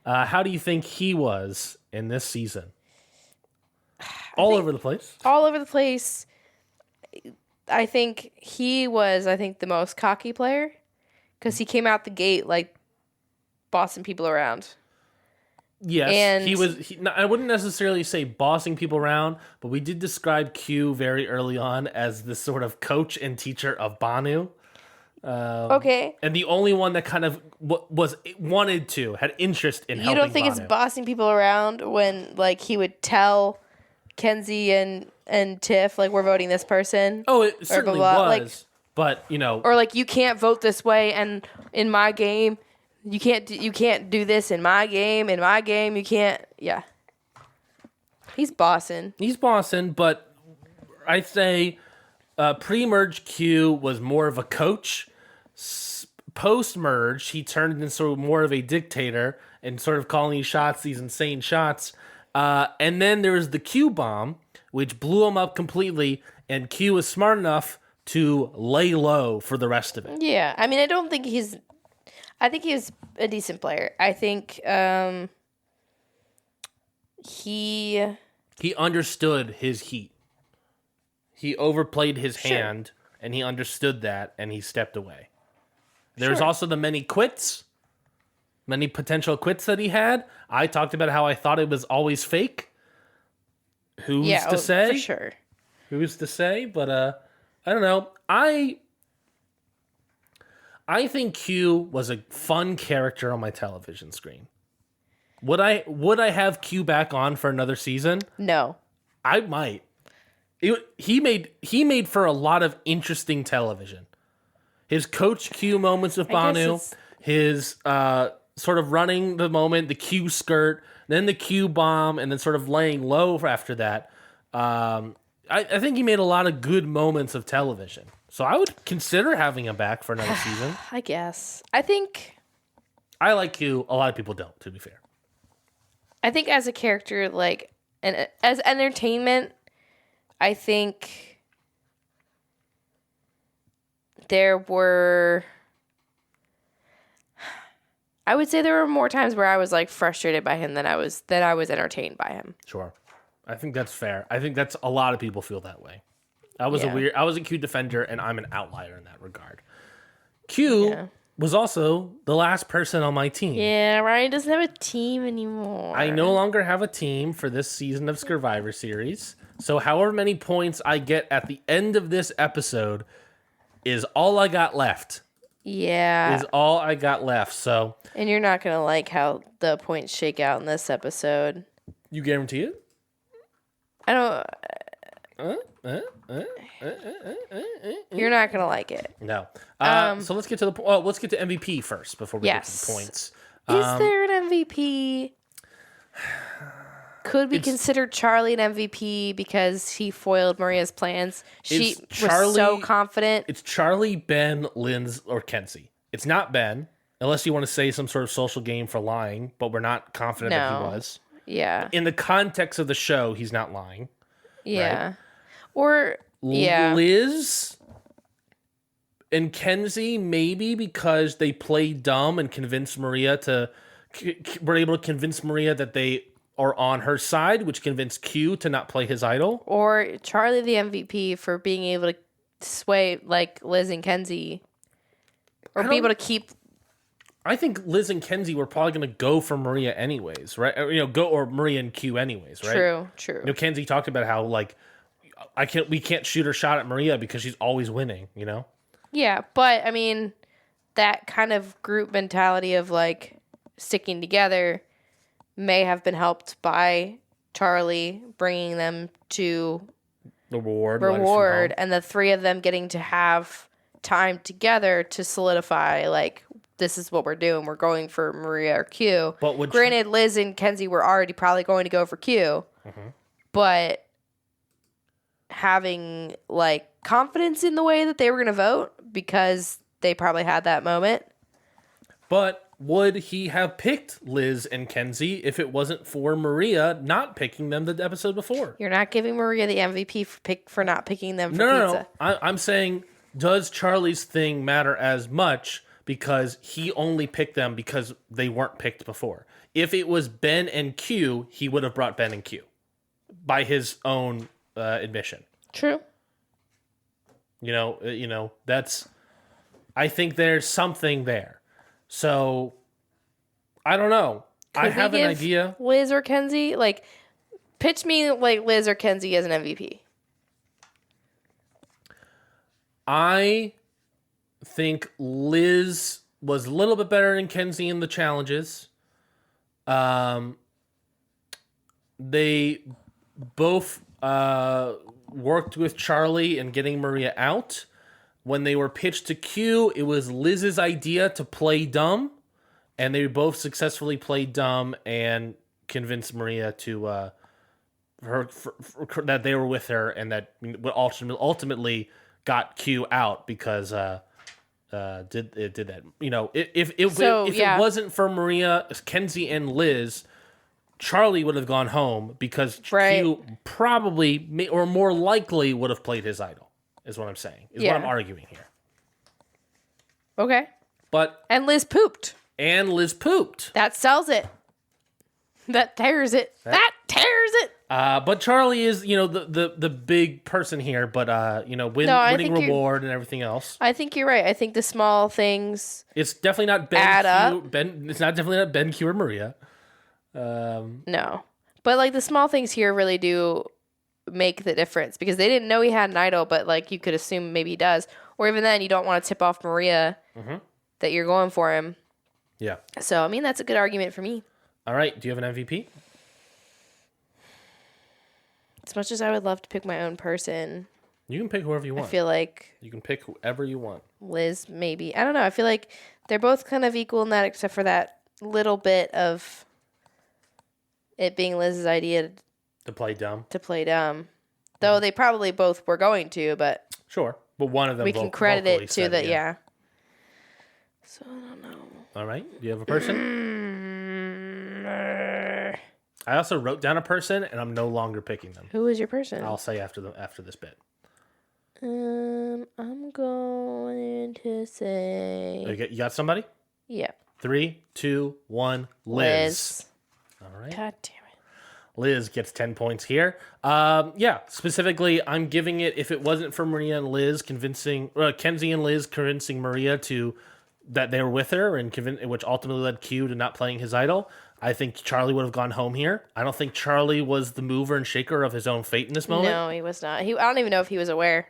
How do you think he was in this season? All over the place. All over the place. I think he was, the most cocky player, because he came out the gate like bossing people around. Yes, and he was. I wouldn't necessarily say bossing people around, but we did describe Q very early on as the sort of coach and teacher of Banu. Okay. And the only one that kind of had interest in helping You don't think Banu. it's bossing people around when, he would tell Kenzie and Tiff, we're voting this person? Oh, it certainly was. But, Or, you can't vote this way, and in my game... You can't do this in my game. In my game, you can't. Yeah. He's bossing. But I'd say pre-merge Q was more of a coach. Post-merge, he turned into more of a dictator and sort of calling these shots, these insane shots. And then there was the Q bomb, which blew him up completely, and Q was smart enough to lay low for the rest of it. Yeah. I mean, I think he was a decent player. I think he understood his heat. He overplayed his hand, and he understood that, and he stepped away. There's also the many potential quits that he had. I talked about how I thought it was always fake. Who's to say? For sure. Who's to say? But I don't know. I think Q was a fun character on my television screen. Would I have Q back on for another season? No. I might. He made for a lot of interesting television. His Coach Q moments with Banu, his sort of running the moment, the Q skirt, then the Q bomb, and then sort of laying low after that. I think he made a lot of good moments of television. So I would consider having him back for another season. I guess. I think... I like Q. A lot of people don't, to be fair. I think as a character, and as entertainment, I think there were... I would say there were more times where I was, frustrated by him than I was entertained by him. Sure. I think that's fair. I think that's a lot of people feel that way. I was a Q defender, and I'm an outlier in that regard. Q was also the last person on my team. Yeah, Ryan doesn't have a team anymore. I no longer have a team for this season of Scurvivor series. So however many points I get at the end of this episode is all I got left. Yeah. Is all I got left. So. And you're not going to like how the points shake out in this episode. You guarantee it? I don't... You're not gonna like it. No. So let's get to let's get to MVP first before we get to the points. Is there an MVP? Could we consider Charlie an MVP because he foiled Maria's plans? She was so confident. It's Charlie, Ben, Linz, or Kenzie. It's not Ben, unless you want to say some sort of social game for lying, but we're not confident that he was. Yeah. In the context of the show, he's not lying. Yeah. Right? Or Liz and Kenzie, maybe because they played dumb and convinced Maria were able to convince Maria that they are on her side, which convinced Q to not play his idol. Or Charlie the MVP for being able to sway Liz and Kenzie, or be able to keep. I think Liz and Kenzie were probably going to go for Maria anyways, right? Or Maria and Q anyways, right? True. Kenzie talked about how we can't shoot her shot at Maria because she's always winning, Yeah, but I mean, that kind of group mentality of like sticking together may have been helped by Charlie bringing them to the reward, and the three of them getting to have time together to solidify like this is what we're doing. We're going for Maria or Q. But granted, Liz and Kenzie were already probably going to go for Q, but having like confidence in the way that they were going to vote because they probably had that moment. But would he have picked Liz and Kenzie if it wasn't for Maria not picking them the episode before? You're not giving Maria the MVP for not picking them for pizza. No. I'm saying, does Charlie's thing matter as much because he only picked them because they weren't picked before? If it was Ben and Q, he would have brought Ben and Q by his own admission. True. That's... I think there's something there. So, I don't know. I have an idea. Liz or Kenzie? Like, pitch me like Liz or Kenzie as an MVP. I think Liz was a little bit better than Kenzie in the challenges. They both worked with Charlie in getting Maria out. When they were pitched to Q, it was Liz's idea to play dumb, and they both successfully played dumb and convinced Maria to that they were with her, and that ultimately got Q out because did that. If it wasn't for Maria, Kenzie, and Liz, Charlie would have gone home because Q probably or more likely would have played his idol. Is what I'm saying. What I'm arguing here. Okay. And Liz pooped. That sells it. That tears it. That tears it. But Charlie is, the big person here. But winning reward and everything else. I think you're right. I think the small things. It's definitely not Ben. It's definitely not Ben, Q, or Maria. No, but like the small things here really do make the difference because they didn't know he had an idol, but like you could assume maybe he does, or even then you don't want to tip off Maria that you're going for him. Yeah. So I mean that's a good argument for me. All right. Do you have an MVP? As much as I would love to pick my own person, you can pick whoever you want. I feel like you can pick whoever you want. Liz, maybe. I don't know. I feel like they're both kind of equal in that, except for that little bit of it being Liz's idea to play dumb. Though they probably both were going to, but... Sure. But one of them we can credit it to that, yeah. So, I don't know. All right. Do you have a person? I also wrote down a person, and I'm no longer picking them. Who is your person? I'll say after this bit. I'm going to say... You got somebody? Yeah. 3, 2, 1, Liz. All right. God damn it. Liz gets 10 points here. Specifically, I'm giving it, if it wasn't for Maria and Liz Kenzie and Liz convincing Maria that they were with her, and which ultimately led Q to not playing his idol, I think Charlie would have gone home here. I don't think Charlie was the mover and shaker of his own fate in this moment. No, he was not. I don't even know if he was aware.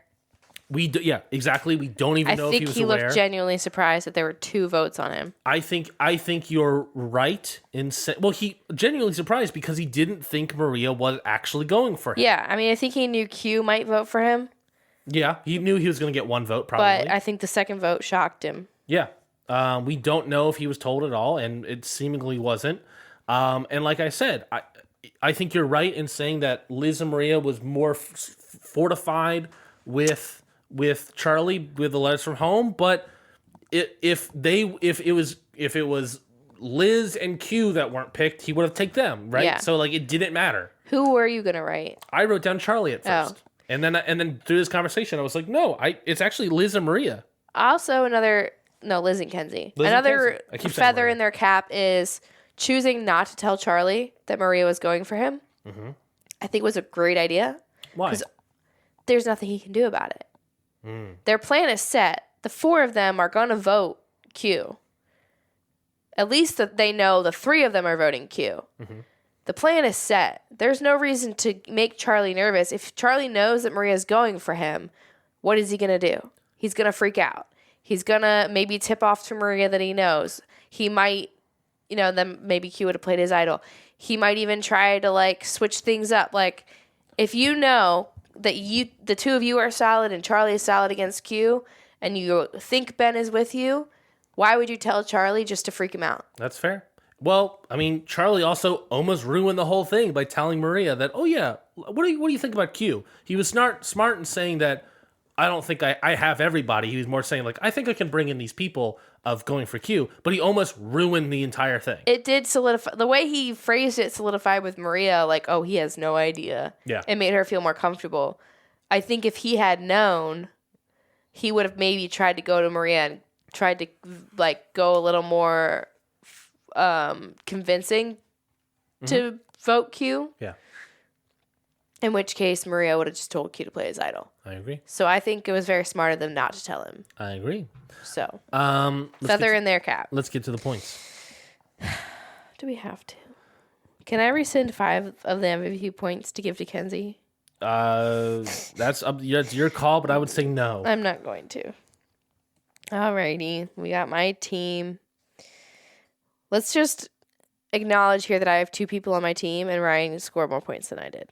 Exactly. We don't even know if he was aware. I think he looked genuinely surprised that there were 2 votes on him. I think you're right he genuinely surprised because he didn't think Maria was actually going for him. Yeah, I mean, I think he knew Q might vote for him. Yeah, he knew he was going to get 1 vote probably. But I think the second vote shocked him. Yeah. We don't know if he was told at all, and it seemingly wasn't. And like I said, I think you're right in saying that Liz and Maria was more fortified with Charlie with the letters from home, but if it was Liz and Q that weren't picked, he would have taken them, right? Yeah. So like it didn't matter. Who were you gonna write? I wrote down Charlie at first, and then through this conversation, I was like, no, it's actually Liz and Maria. Also, Liz and Kenzie. Another feather in their cap is choosing not to tell Charlie that Maria was going for him. Mm-hmm. I think was a great idea. Why? Because there's nothing he can do about it. Their plan is set. The 4 of them are going to vote Q. At least that they know the 3 of them are voting Q. Mm-hmm. The plan is set. There's no reason to make Charlie nervous. If Charlie knows that Maria's going for him, what is he going to do? He's going to freak out. He's gonna maybe tip off to Maria that he knows. He might, then maybe Q would have played his idol. He might even try to like switch things up. Like if you know that the two of you are solid and Charlie is solid against Q, and you think Ben is with you, why would you tell Charlie just to freak him out? That's fair. Well, I mean, Charlie also almost ruined the whole thing by telling Maria that, oh yeah, what do you think about Q? He was smart in saying that I don't think I have everybody. He was more saying like, I think I can bring in these people of going for Q, but he almost ruined the entire thing. It did solidify, the way he phrased it solidified with Maria, like, oh, he has no idea. Yeah. It made her feel more comfortable. I think if he had known, he would have maybe tried to go to Maria and tried to like go a little more convincing to vote Q. Yeah. In which case, Maria would have just told Q to play his idol. I agree. So I think it was very smart of them not to tell him. I agree. So, feather in their cap. Let's get to the points. Do we have to? Can I rescind 5 of the MVP points to give to Kenzie? That's your call, but I would say no. I'm not going to. Alrighty, we got my team. Let's just acknowledge here that I have 2 people on my team, and Ryan scored more points than I did.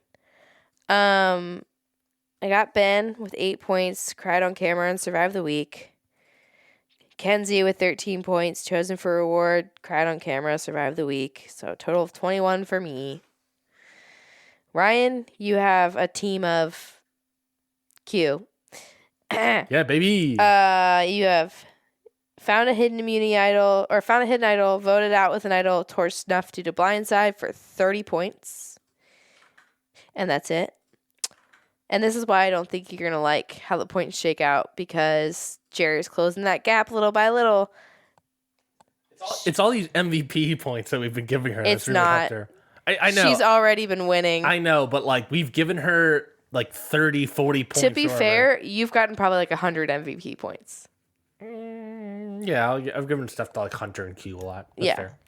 I got Ben with 8 points, cried on camera and survived the week. Kenzie with 13 points, chosen for reward, cried on camera, survived the week. So a total of 21 for me. Ryan, you have a team of Q. Yeah, baby. You have found a hidden idol, voted out with an idol, tore snuff due to blindside for 30 points. And that's it. And this is why I don't think you're going to like how the points shake out, because Jerry's closing that gap little by little. It's all these MVP points that we've been giving her. It's really not. I know. She's already been winning. I know, but like we've given her like 30, 40 points. To be fair, you've gotten probably like 100 MVP points. Yeah, I've given stuff to like Hunter and Q a lot. That's yeah. fair.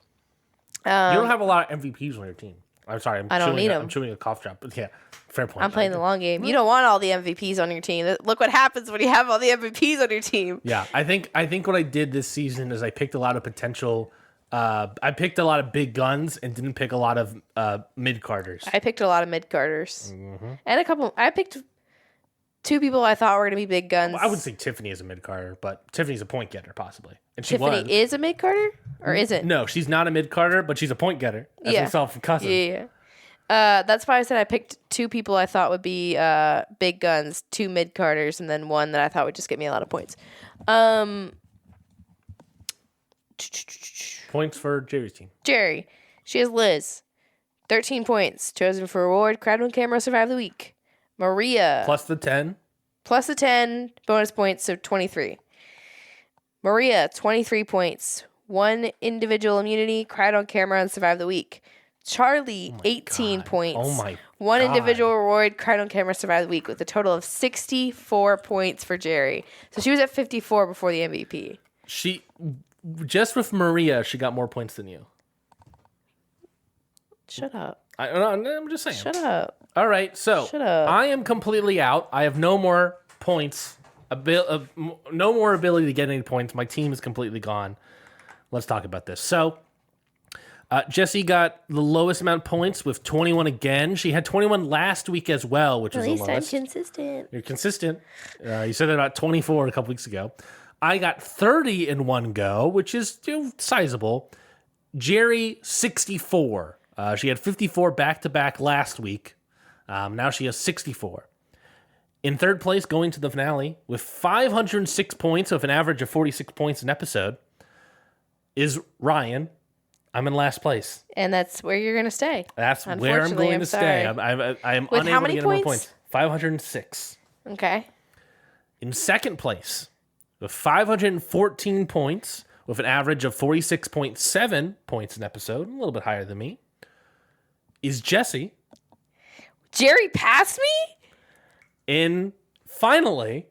You don't have a lot of MVPs on your team. I'm sorry. I don't need them. I'm chewing a cough drop. But yeah, fair point. I'm playing the long game. You don't want all the MVPs on your team. Look what happens when you have all the MVPs on your team. Yeah, I think what I did this season is I picked a lot of potential. I picked a lot of big guns and didn't pick a lot of mid-carders. I picked a lot of mid-carders. And a couple. I picked 2 people I thought were going to be big guns. Well, I wouldn't say Tiffany is a mid-carder, but Tiffany's a point getter, possibly. And she Tiffany is a mid-carder? Or is it? No, she's not a mid-carder, but she's a point getter. That's herself and cousin. Yeah. That's why I said I picked 2 people I thought would be big guns, 2 mid-carders, and then 1 that I thought would just get me a lot of points. Points for Jerry's team. Jerry. She has Liz. 13 points. Chosen for reward. Crowd on camera. Survive the week. Maria. Plus the 10. Plus the 10 bonus points, so 23. Maria, 23 points. 1 individual immunity. Cried on camera and survived the week. Charlie, 18 points. Oh my 1 God. individual reward. Cried on camera. Survived the week with a total of 64 points for Jerry. So she was at 54 before the MVP. She... Just with Maria, she got more points than you. Shut up. I'm just saying. Shut up. All right, so Shut up. I am completely out. I have no more points, no more ability to get any points. My team is completely gone. Let's talk about this. So, Jessie got the lowest amount of points with 21 again. She had 21 last week as well, which is the lowest. At least I'm consistent. You're consistent. You said that about 24 a couple weeks ago. I got 30 in one go, which is sizable. Jerry, 64. She had 54 back-to-back last week. Now she has 64. In third place, going to the finale, with 506 points with an average of 46 points an episode, is Ryan. I'm in last place. And that's where you're going to stay. That's where I'm going to stay. I am with unable how many to get more points? points. 506. Okay. In second place, with 514 points, with an average of 46.7 points an episode, a little bit higher than me, is Jessie. Jerry passed me? And finally,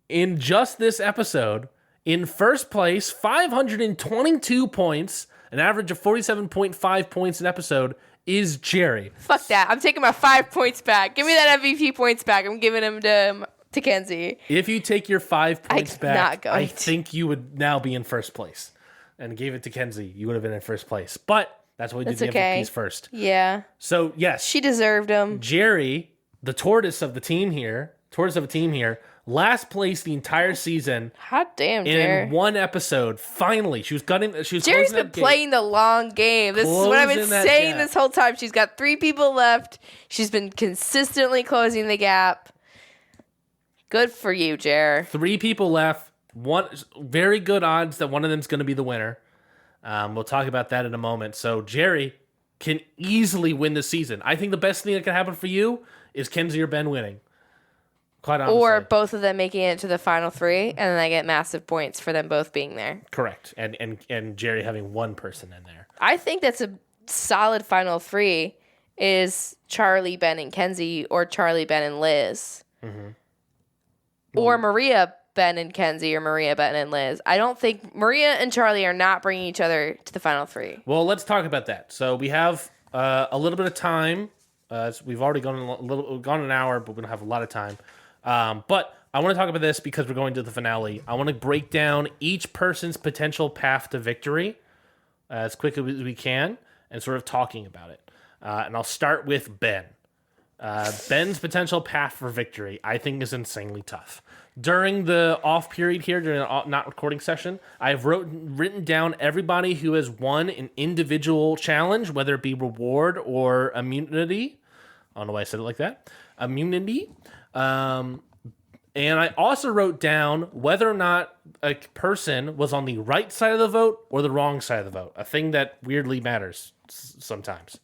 in just this episode, in first place, 522 points, an average of 47.5 points an episode, is Jerry. Fuck that. I'm taking my 5 points back. Give me that MVP points back. I'm giving them to to Kenzie. If you take your 5 points back, I to. think you would now be in first place. And gave it to Kenzie, you would have been in first place. But that's why we did the MVPs first. Yeah. So, yes. She deserved them. Jerry, the tortoise of a team here, last place the entire season. Hot damn, Jerry. In one episode, finally, she was Jerry's been playing the long game. This is what I've been saying this whole time. She's got 3 people left. She's been consistently closing the gap. Good for you, Jer. 3 people left. One very good odds that one of them's going to be the winner. We'll talk about that in a moment. So Jerry can easily win the season. I think the best thing that can happen for you is Kenzie or Ben winning. Quite honestly. Or both of them making it to the final 3, and then I get massive points for them both being there. Correct. And Jerry having one person in there. I think that's a solid final 3 is Charlie, Ben, and Kenzie, or Charlie, Ben, and Liz. Mm-hmm. Or Maria, Ben, and Kenzie, or Maria, Ben, and Liz. I don't think Maria and Charlie are not bringing each other to the final 3. Well, let's talk about that. So we have a little bit of time. We've already gone an hour, but we don't have a lot of time. But I want to talk about this because we're going to the finale. I want to break down each person's potential path to victory as quickly as we can and sort of talking about it. And I'll start with Ben. Ben's potential path for victory, I think, is insanely tough. During the off period here, during the not recording session, I've written down everybody who has won an individual challenge, whether it be reward or immunity. I don't know why I said it like that. Immunity. And I also wrote down whether or not a person was on the right side of the vote or the wrong side of the vote, a thing that weirdly matters sometimes.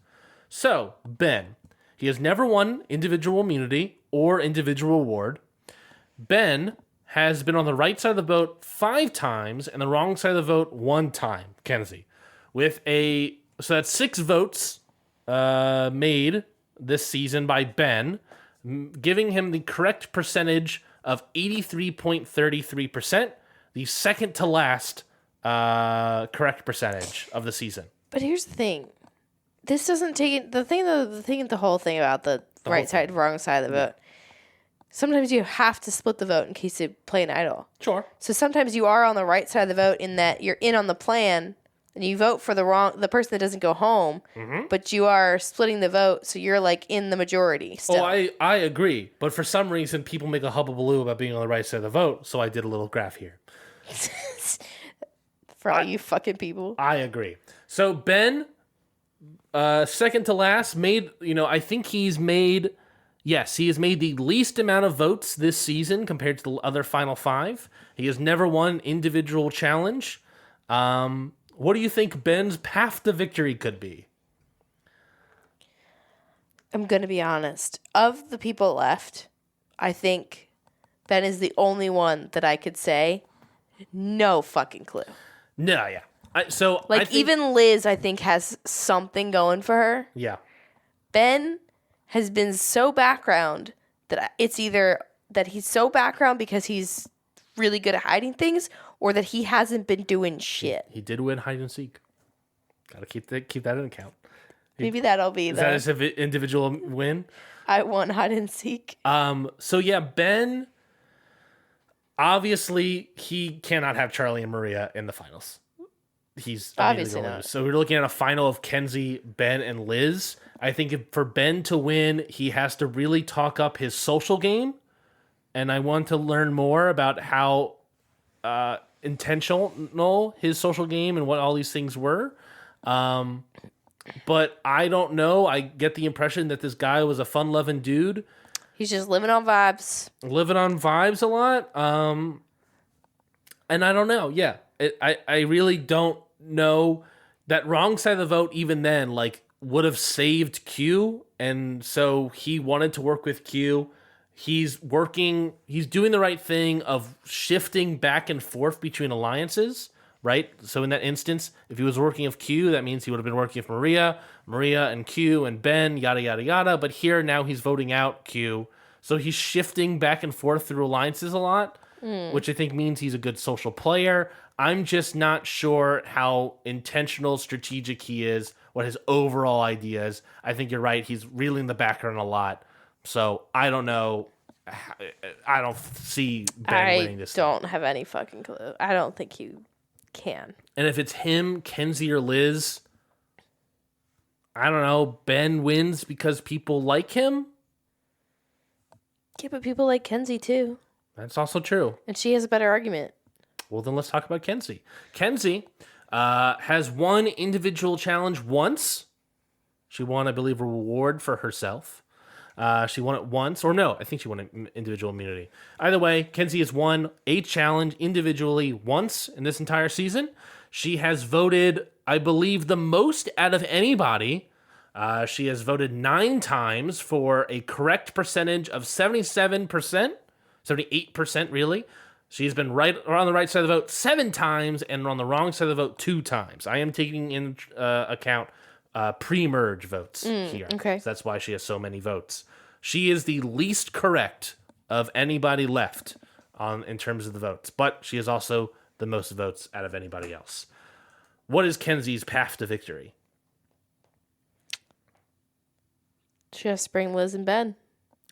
So, Ben, he has never won individual immunity or individual reward. Ben has been on the right side of the vote 5 times and the wrong side of the vote 1 time, Kenzie. So that's 6 votes made this season by Ben, giving him the correct percentage of 83.33%, the second to last correct percentage of the season. But here's the thing. This doesn't take the whole thing about the right side, wrong side of the vote. Sometimes you have to split the vote in case you play an idol. Sure. So sometimes you are on the right side of the vote in that you're in on the plan and you vote for the person that doesn't go home, but you are splitting the vote, so you're like in the majority still. Oh, I agree. But for some reason, people make a hubbubaloo about being on the right side of the vote, so I did a little graph here. For all you fucking people. I agree. So Ben, second to last, I think he has made the least amount of votes this season compared to the other final 5. He has never won individual challenge. What do you think Ben's path to victory could be? I'm going to be honest. Of the people left, I think Ben is the only one that I could say no fucking clue. No, yeah. Even Liz, I think, has something going for her. Yeah. Ben has been so background that it's either that he's so background because he's really good at hiding things, or that he hasn't been doing shit. He did win hide and seek. Got to keep that in account. Maybe that'll be is that his individual win? I won hide and seek. So yeah, Ben. Obviously, he cannot have Charlie and Maria in the finals. He's obviously not. So we're looking at a final of Kenzie, Ben, and Liz. I think for Ben to win, he has to really talk up his social game. And I want to learn more about how intentional his social game and what all these things were. But I don't know. I get the impression that this guy was a fun-loving dude. He's just living on vibes. Living on vibes a lot. And I don't know. Yeah. I really don't know. That wrong side of the vote, even then, would have saved Q. And so he wanted to work with Q. He's doing the right thing of shifting back and forth between alliances, right? So in that instance, if he was working with Q, that means he would have been working with Maria and Q and Ben, yada, yada, yada. But here now he's voting out Q. So he's shifting back and forth through alliances a lot, which I think means he's a good social player. I'm just not sure how intentional, strategic he is, what his overall idea is. I think you're right. He's really in the background a lot. So I don't know I don't see Ben winning this. I don't have any fucking clue. I don't think he can. And if it's him, Kenzie, or Liz, I don't know. Ben wins because people like him. Yeah, but people like Kenzie too. That's also true. And she has a better argument. Well, then let's talk about Kenzie. Kenzie has won individual challenge once. She won, I believe, a reward for herself. She won it once. Or no, I think she won an individual immunity. Either way, Kenzie has won a challenge individually once in this entire season. She has voted, I believe, the most out of anybody. She has voted 9 times for a correct percentage of 77%, 78% really. She's been right or on the right side of the vote 7 times and on the wrong side of the vote 2 times. I am taking in account pre-merge votes here. Okay. So that's why she has so many votes. She is the least correct of anybody left in terms of the votes, but she is also the most votes out of anybody else. What is Kenzie's path to victory? She has to bring Liz and Ben.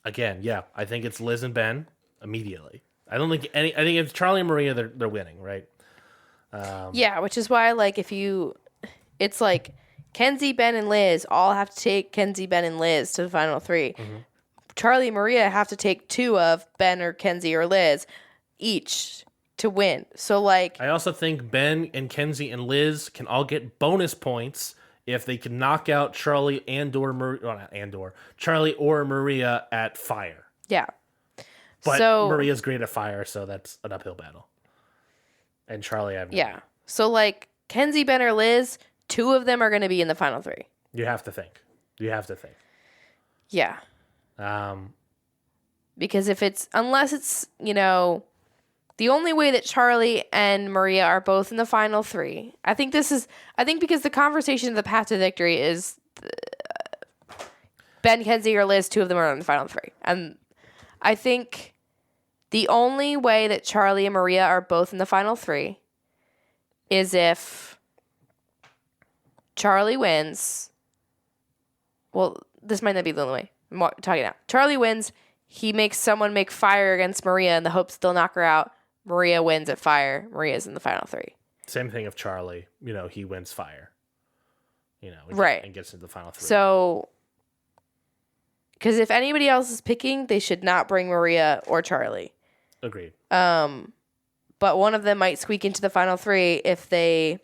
Again, yeah, I think it's Liz and Ben immediately. I don't think any. I think if Charlie and Maria, they're winning, right? Yeah, which is why, like, it's like Kenzie, Ben, and Liz all have to take Kenzie, Ben, and Liz to the final 3. Mm-hmm. Charlie and Maria have to take 2 of Ben or Kenzie or Liz each to win. So, like, I also think Ben and Kenzie and Liz can all get bonus points if they can knock out Charlie Charlie or Maria at fire. Yeah. But Maria's great at fire, so that's an uphill battle. And Charlie, I have no idea. So, like, Kenzie, Ben, or Liz, 2 of them are going to be in the final 3. You have to think. Yeah. Because unless it's, the only way that Charlie and Maria are both in the final 3, I think because the conversation of the path to victory is Ben, Kenzie, or Liz, 2 of them are in the final 3. And I think the only way that Charlie and Maria are both in the final 3 is if Charlie wins. Well, this might not be the only way. I'm talking now. Charlie wins. He makes someone make fire against Maria in the hopes they'll knock her out. Maria wins at fire. Maria's in the final 3. Same thing if Charlie, he wins fire. Right. And gets into the final 3. So, because if anybody else is picking, they should not bring Maria or Charlie. Agreed. But one of them might squeak into the final 3 if they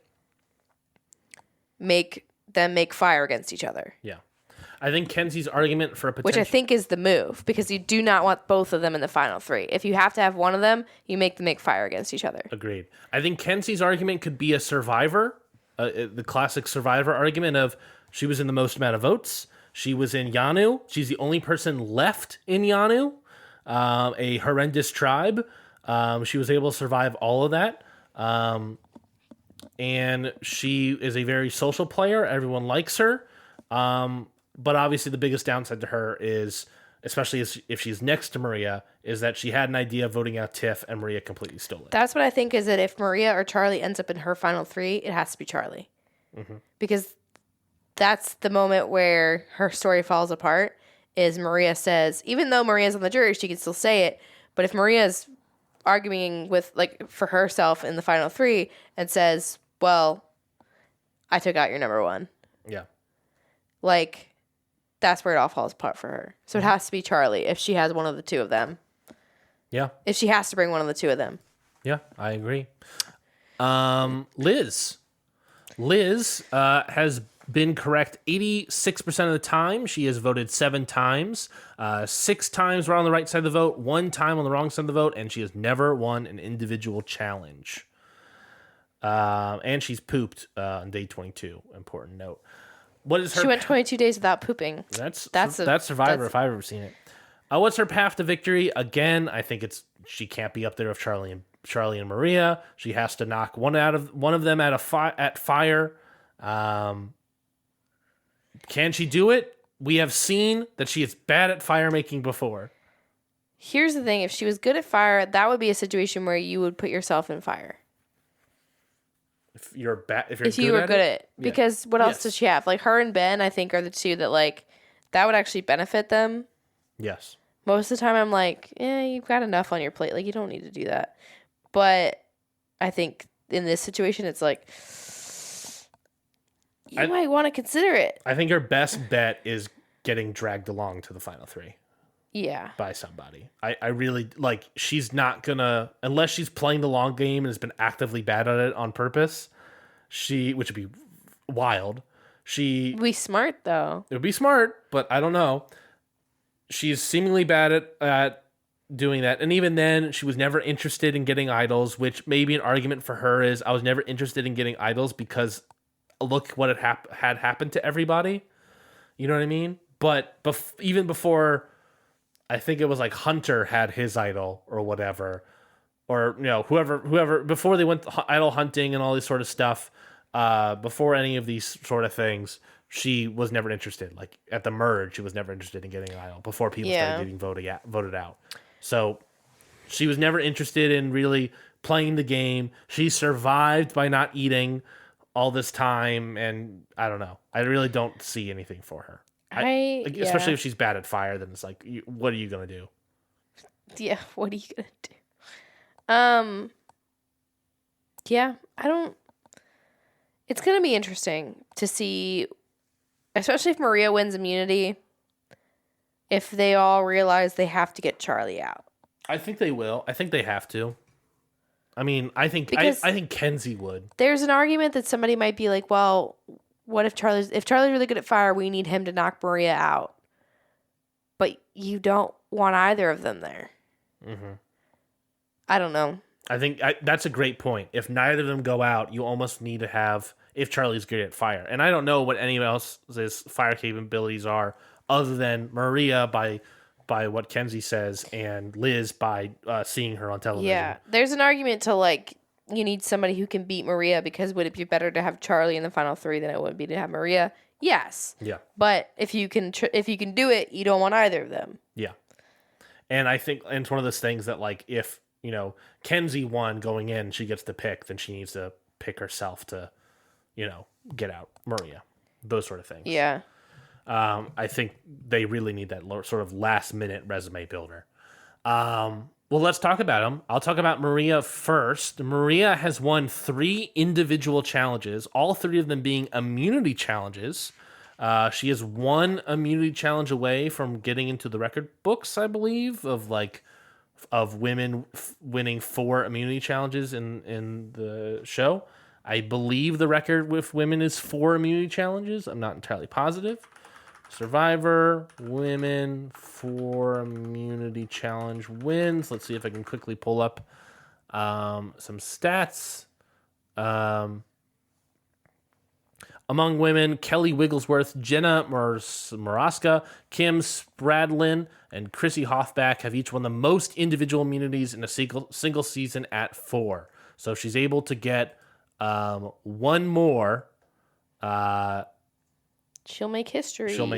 make fire against each other. Yeah. I think Kenzie's argument for a potential... Which I think is the move, because you do not want both of them in the final 3. If you have to have one of them, you make them make fire against each other. Agreed. I think Kenzie's argument could be a Survivor, the classic Survivor argument of she was in the most amount of votes. She was in Yanu. She's the only person left in Yanu, a horrendous tribe. She was able to survive all of that. And she is a very social player. Everyone likes her. But obviously the biggest downside to her is, especially if she's next to Maria, is that she had an idea of voting out Tiff and Maria completely stole it. That's what I think, is that if Maria or Charlie ends up in her final 3, it has to be Charlie. Mm-hmm. Because that's the moment where her story falls apart, is Maria says, even though Maria's on the jury, she can still say it, but if Maria's arguing with, like, for herself in the final 3 and says, well, I took out your number 1. Yeah. Like, that's where it all falls apart for her. So it has to be Charlie if she has one of the 2 of them. Yeah. If she has to bring one of the 2 of them. Yeah, I agree. Liz. Liz has been correct 86% of the time. She has voted 7 times. 6 times were on the right side of the vote, 1 time on the wrong side of the vote, and she has never won an individual challenge. And she's pooped on day 22. Important note. What is her? She went 22 days without pooping. That's Survivor if I've ever seen it. What's her path to victory? Again, I think she can't be up there with Charlie and Maria. She has to knock one of them at fire. Can she do it? We have seen that she is bad at fire making before. Here's the thing: if she was good at fire, that would be a situation where you would put yourself in fire. If you were good at it? Because what else does she have? Like, her and Ben, I think, are the 2 that, like, that would actually benefit them. Yes. Most of the time I'm like, you've got enough on your plate. Like, you don't need to do that. But I think in this situation, it's like, you might want to consider it. I think her best bet is getting dragged along to the final 3. Yeah. By somebody. I really, like, she's not gonna, unless she's playing the long game and has been actively bad at it on purpose, which would be wild. It would be smart, though. It would be smart, but I don't know. She's seemingly bad at doing that. And even then, she was never interested in getting idols, which maybe an argument for her is I was never interested in getting idols because look what had happened to everybody. You know what I mean? But even before, I think it was like Hunter had his idol or whatever, or whoever before they went idol hunting and all this sort of stuff. Before any of these sort of things, she was never interested. Like at the merge, she was never interested in getting an idol before people started getting voted out. So she was never interested in really playing the game. She survived by not eating all this time, and I don't know. I really don't see anything for her. Especially if she's bad at fire, then it's like, what are you gonna do? Yeah, what are you gonna do? Yeah, I don't. It's gonna be interesting to see, especially if Maria wins immunity, if they all realize they have to get Charlie out. I think they will. I think they have to. I mean, I think Kenzie would. There's an argument that somebody might be like, well, what if Charlie's really good at fire, we need him to knock Maria out. But you don't want either of them there. Mm-hmm. I don't know. I think that's a great point. If neither of them go out, you almost need to have, if Charlie's good at fire. And I don't know what anyone else's fire capabilities are other than Maria by what Kenzie says and Liz by seeing her on television. Yeah, there's an argument to like, you need somebody who can beat Maria because would it be better to have Charlie in the final 3 than it would be to have Maria? Yes. Yeah. But if you can do it, you don't want either of them. Yeah. And I think it's one of those things that like if, Kenzie won going in, she gets to pick, then she needs to pick herself to, get out Maria. Those sort of things. Yeah. I think they really need that sort of last minute resume builder. Well, let's talk about them. I'll talk about Maria first. Maria has won 3 individual challenges, all 3 of them being immunity challenges. She is 1 immunity challenge away from getting into the record books, I believe, of women winning 4 immunity challenges in the show. I believe the record with women is 4 immunity challenges. I'm not entirely positive. Survivor, women, 4 immunity challenge wins. Let's see if I can quickly pull up some stats. Among women, Kelly Wigglesworth, Jenna Maraska, Kim Spradlin, and Chrissy Hoffback have each won the most individual immunities in a single season at 4. So if she's able to get 1 more, she'll make history. Kim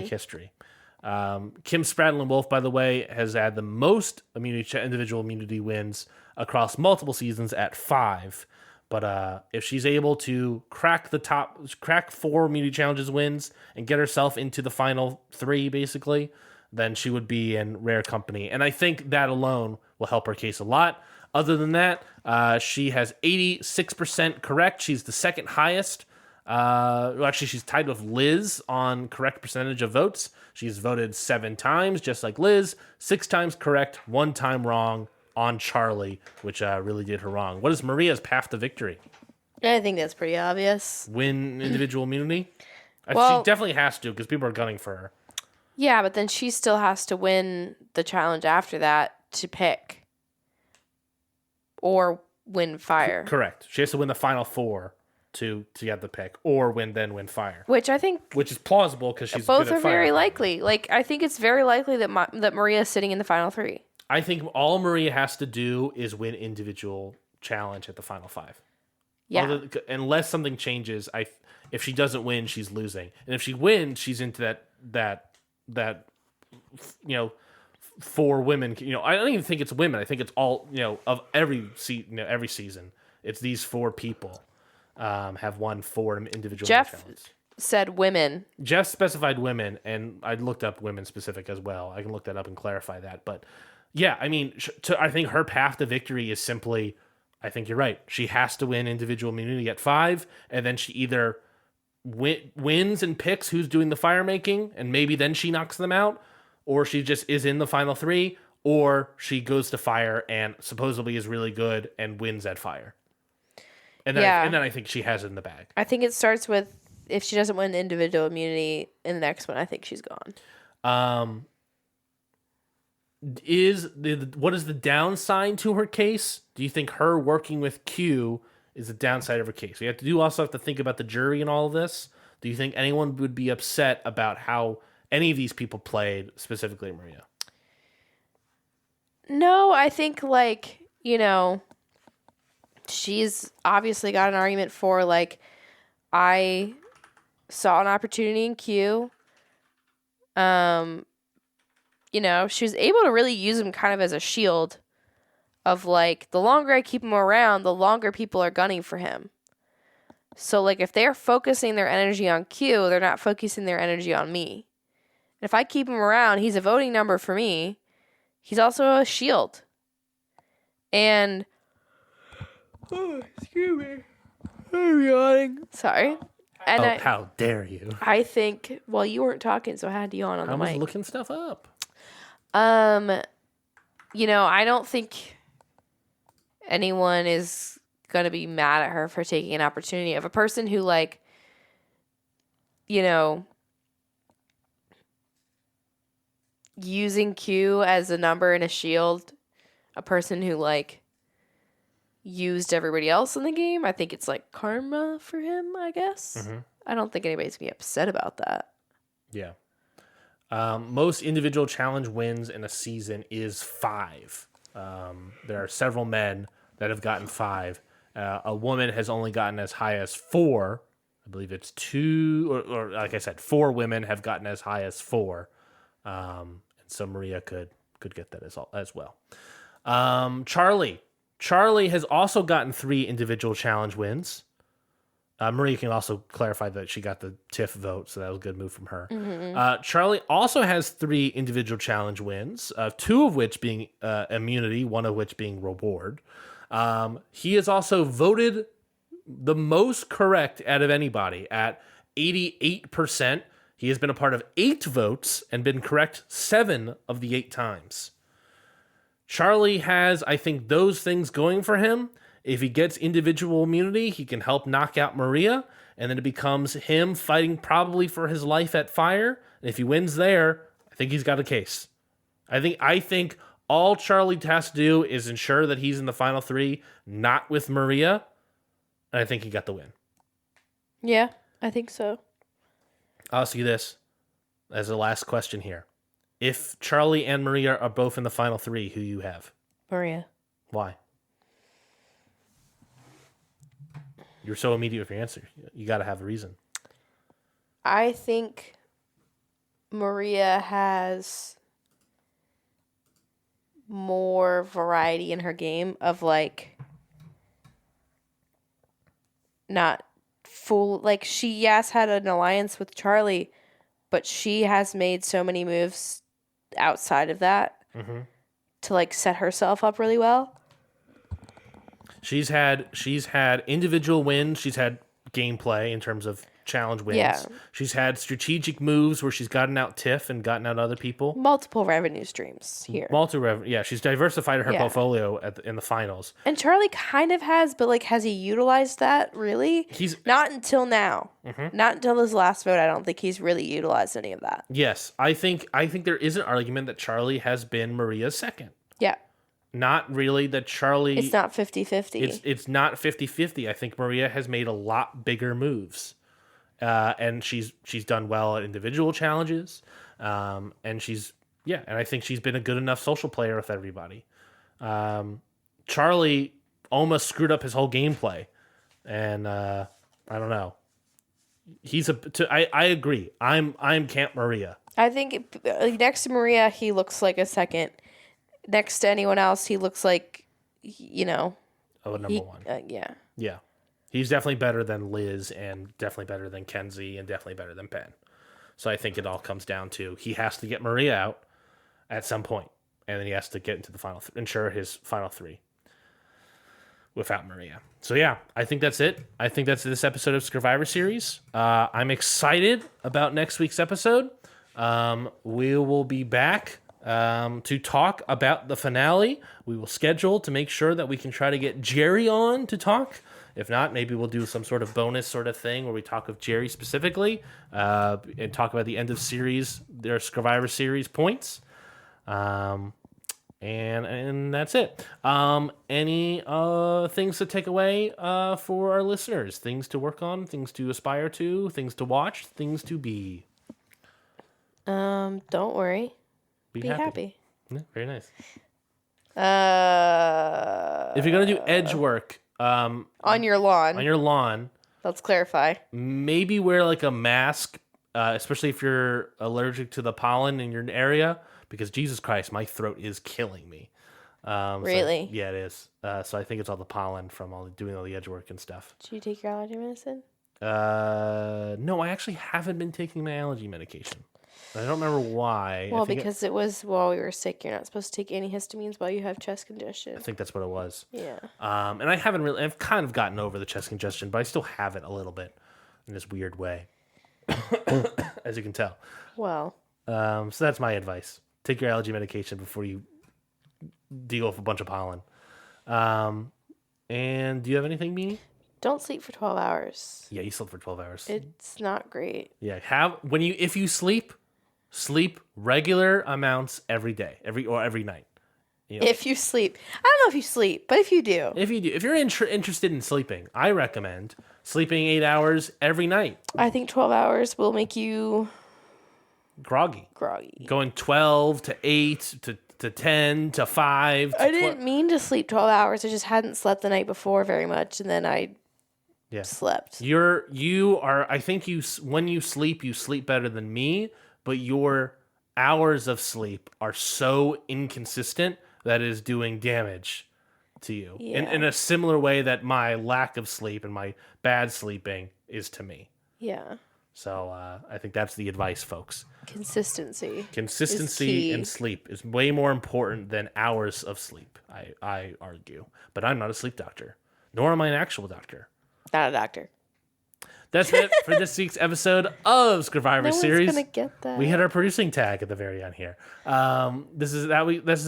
Spradlin Wolf, by the way, has had the most individual immunity wins across multiple seasons at 5. But if she's able to crack 4 immunity challenges wins and get herself into the final 3, basically, then she would be in rare company. And I think that alone will help her case a lot. Other than that, she has 86% correct. She's the second highest. Actually, she's tied with Liz on correct percentage of votes. She's voted 7 times, just like Liz. 6 times correct, 1 time wrong on Charlie, which really did her wrong. What is Maria's path to victory? I think that's pretty obvious. Win individual immunity? Well, she definitely has to because people are gunning for her. Yeah, but then she still has to win the challenge after that to pick. Or win fire. Correct. She has to win the final 4 to get the pick, or win fire. Which is plausible because she's both good at are fire. very likely. Like I think it's very likely that Maria is sitting in the final 3. I think all Maria has to do is win individual challenge at the final 5. Yeah. Unless something changes, if she doesn't win, she's losing, and if she wins, she's into that 4 women. I don't even think it's women. I think it's all of every season. It's these 4 people have won 4 individual challenges. said women. Jeff specified women, and I looked up women specific as well. I can look that up and clarify that. But yeah, I mean, I think her path to victory is simply, I think you're right. She has to win individual immunity at 5, and then she either wins and picks who's doing the fire making, and maybe then she knocks them out, or she just is in the final 3, or she goes to fire and supposedly is really good and wins at fire. And then I think she has it in the bag. I think it starts with if she doesn't win individual immunity in the next one, I think she's gone. What is the downside to her case? Do you think her working with Q is the downside of her case? We also have to think about the jury and all of this. Do you think anyone would be upset about how any of these people played, specifically Maria? No, I think, like, you know, she's obviously got an argument for, like, I saw an opportunity in Q. You know, she was able to really use him kind of as a shield of, like, the longer I keep him around, the longer people are gunning for him. So, like, if they're focusing their energy on Q, they're not focusing their energy on me. And if I keep him around, he's a voting number for me. He's also a shield. And oh, excuse me. I'm yawning. Sorry. And how dare you? I think, well, you weren't talking, so I had to yawn on the mic. I was looking stuff up. You know, I don't think anyone is going to be mad at her for taking an opportunity of a person who, like, you know, using Q as a number and a shield, a person who, like, used everybody else in the game. I think it's like karma for him, I guess. Mm-hmm. I don't think anybody's gonna be upset about that. Yeah. Most individual challenge wins in a season is 5. There are several men that have gotten 5. A woman has only gotten as high as 4. I believe it's 2, or like I said, 4 women have gotten as high as 4. And so Maria could get that as well. Charlie has also gotten 3 individual challenge wins. Maria can also clarify that she got the TIFF vote, so that was a good move from her. Mm-hmm. Charlie also has 3 individual challenge wins, 2 of which being immunity, 1 of which being reward. He is also voted the most correct out of anybody at 88%. He has been a part of 8 votes and been correct 7 of the 8 times. Charlie has, I think, those things going for him. If he gets individual immunity, he can help knock out Maria, and then it becomes him fighting probably for his life at fire. And if he wins there, I think he's got a case. I think all Charlie has to do is ensure that he's in the final 3, not with Maria, and I think he got the win. Yeah, I think so. I'll ask you this as the last question here. If Charlie and Maria are both in the final 3, who you have? Maria. Why? You're so immediate with your answer. You got to have a reason. I think Maria has more variety in her game of, like, not full, like, she, yes, had an alliance with Charlie, but she has made so many moves outside of that to, like, set herself up really well. She's had individual wins. She's had gameplay in terms of challenge wins. Yeah. She's had strategic moves where she's gotten out TIFF and gotten out other people. Multiple revenue streams here. Yeah, she's diversified her portfolio in the finals. And Charlie kind of has, but, like, has he utilized that really? He's not until now. Mm-hmm. Not until his last vote. I don't think he's really utilized any of that. Yes, I think there is an argument that Charlie has been Maria's second. Yeah. Not really that Charlie... It's not 50-50. It's not 50-50. I think Maria has made a lot bigger moves. And she's done well at individual challenges. And I think she's been a good enough social player with everybody. Charlie almost screwed up his whole gameplay. And I don't know. I agree. I'm Camp Maria. I think next to Maria, he looks like a second. Next to anyone else, he looks like, you know. Oh, number 1. Yeah. Yeah. He's definitely better than Liz and definitely better than Kenzie and definitely better than Ben. So I think it all comes down to he has to get Maria out at some point, and then he has to get into the final, ensure his final 3 without Maria. So yeah, I think that's it. I think that's this episode of Scurvivor series. I'm excited about next week's episode. We will be back to talk about the finale. We will schedule to make sure that we can try to get Jerry on to talk. If not, maybe we'll do some sort of bonus sort of thing where we talk of Jerry specifically and talk about the end of series, their Scurvivor series points. And that's it. Any things to take away for our listeners? Things to work on, things to aspire to, things to watch, things to be. Don't worry. Be happy. Yeah, very nice. If you're gonna do edge work, on your lawn, let's clarify. Maybe wear like a mask, especially if you're allergic to the pollen in your area, because Jesus Christ, my throat is killing me. Really? So, yeah, it is. So I think it's all the pollen from doing all the edge work and stuff. Did you take your allergy medicine? No, I actually haven't been taking my allergy medication. I don't remember why. Well, because it was while we were sick. You're not supposed to take antihistamines while you have chest congestion. I think that's what it was. Yeah. And I've kind of gotten over the chest congestion, but I still have it a little bit in this weird way, as you can tell. Well. So that's my advice. Take your allergy medication before you deal with a bunch of pollen. And do you have anything, Beanie? Don't sleep for 12 hours. Yeah, you slept for 12 hours. It's not great. Yeah, if you sleep regular amounts every day, every night. You know? If you sleep. I don't know if you sleep, but if you do. If you're interested in sleeping, I recommend sleeping 8 hours every night. I think 12 hours will make you groggy. Going 12 to 8 to 10 to 5 to I didn't mean to sleep 12 hours. I just hadn't slept the night before very much, and then I slept. I think when you sleep better than me, but your hours of sleep are so inconsistent that it is doing damage to you. Yeah. In a similar way that my lack of sleep and my bad sleeping is to me. Yeah. So I think that's the advice, folks. Consistency in sleep is way more important than hours of sleep, I argue. But I'm not a sleep doctor, nor am I an actual doctor. Not a doctor. That's it for this week's episode of Scurvivor series. Gonna get that. We hit our producing tag at the very end here. This is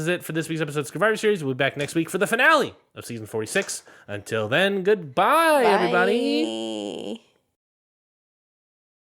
it for this week's episode of Scurvivor series. We'll be back next week for the finale of season 46. Until then, goodbye, everybody.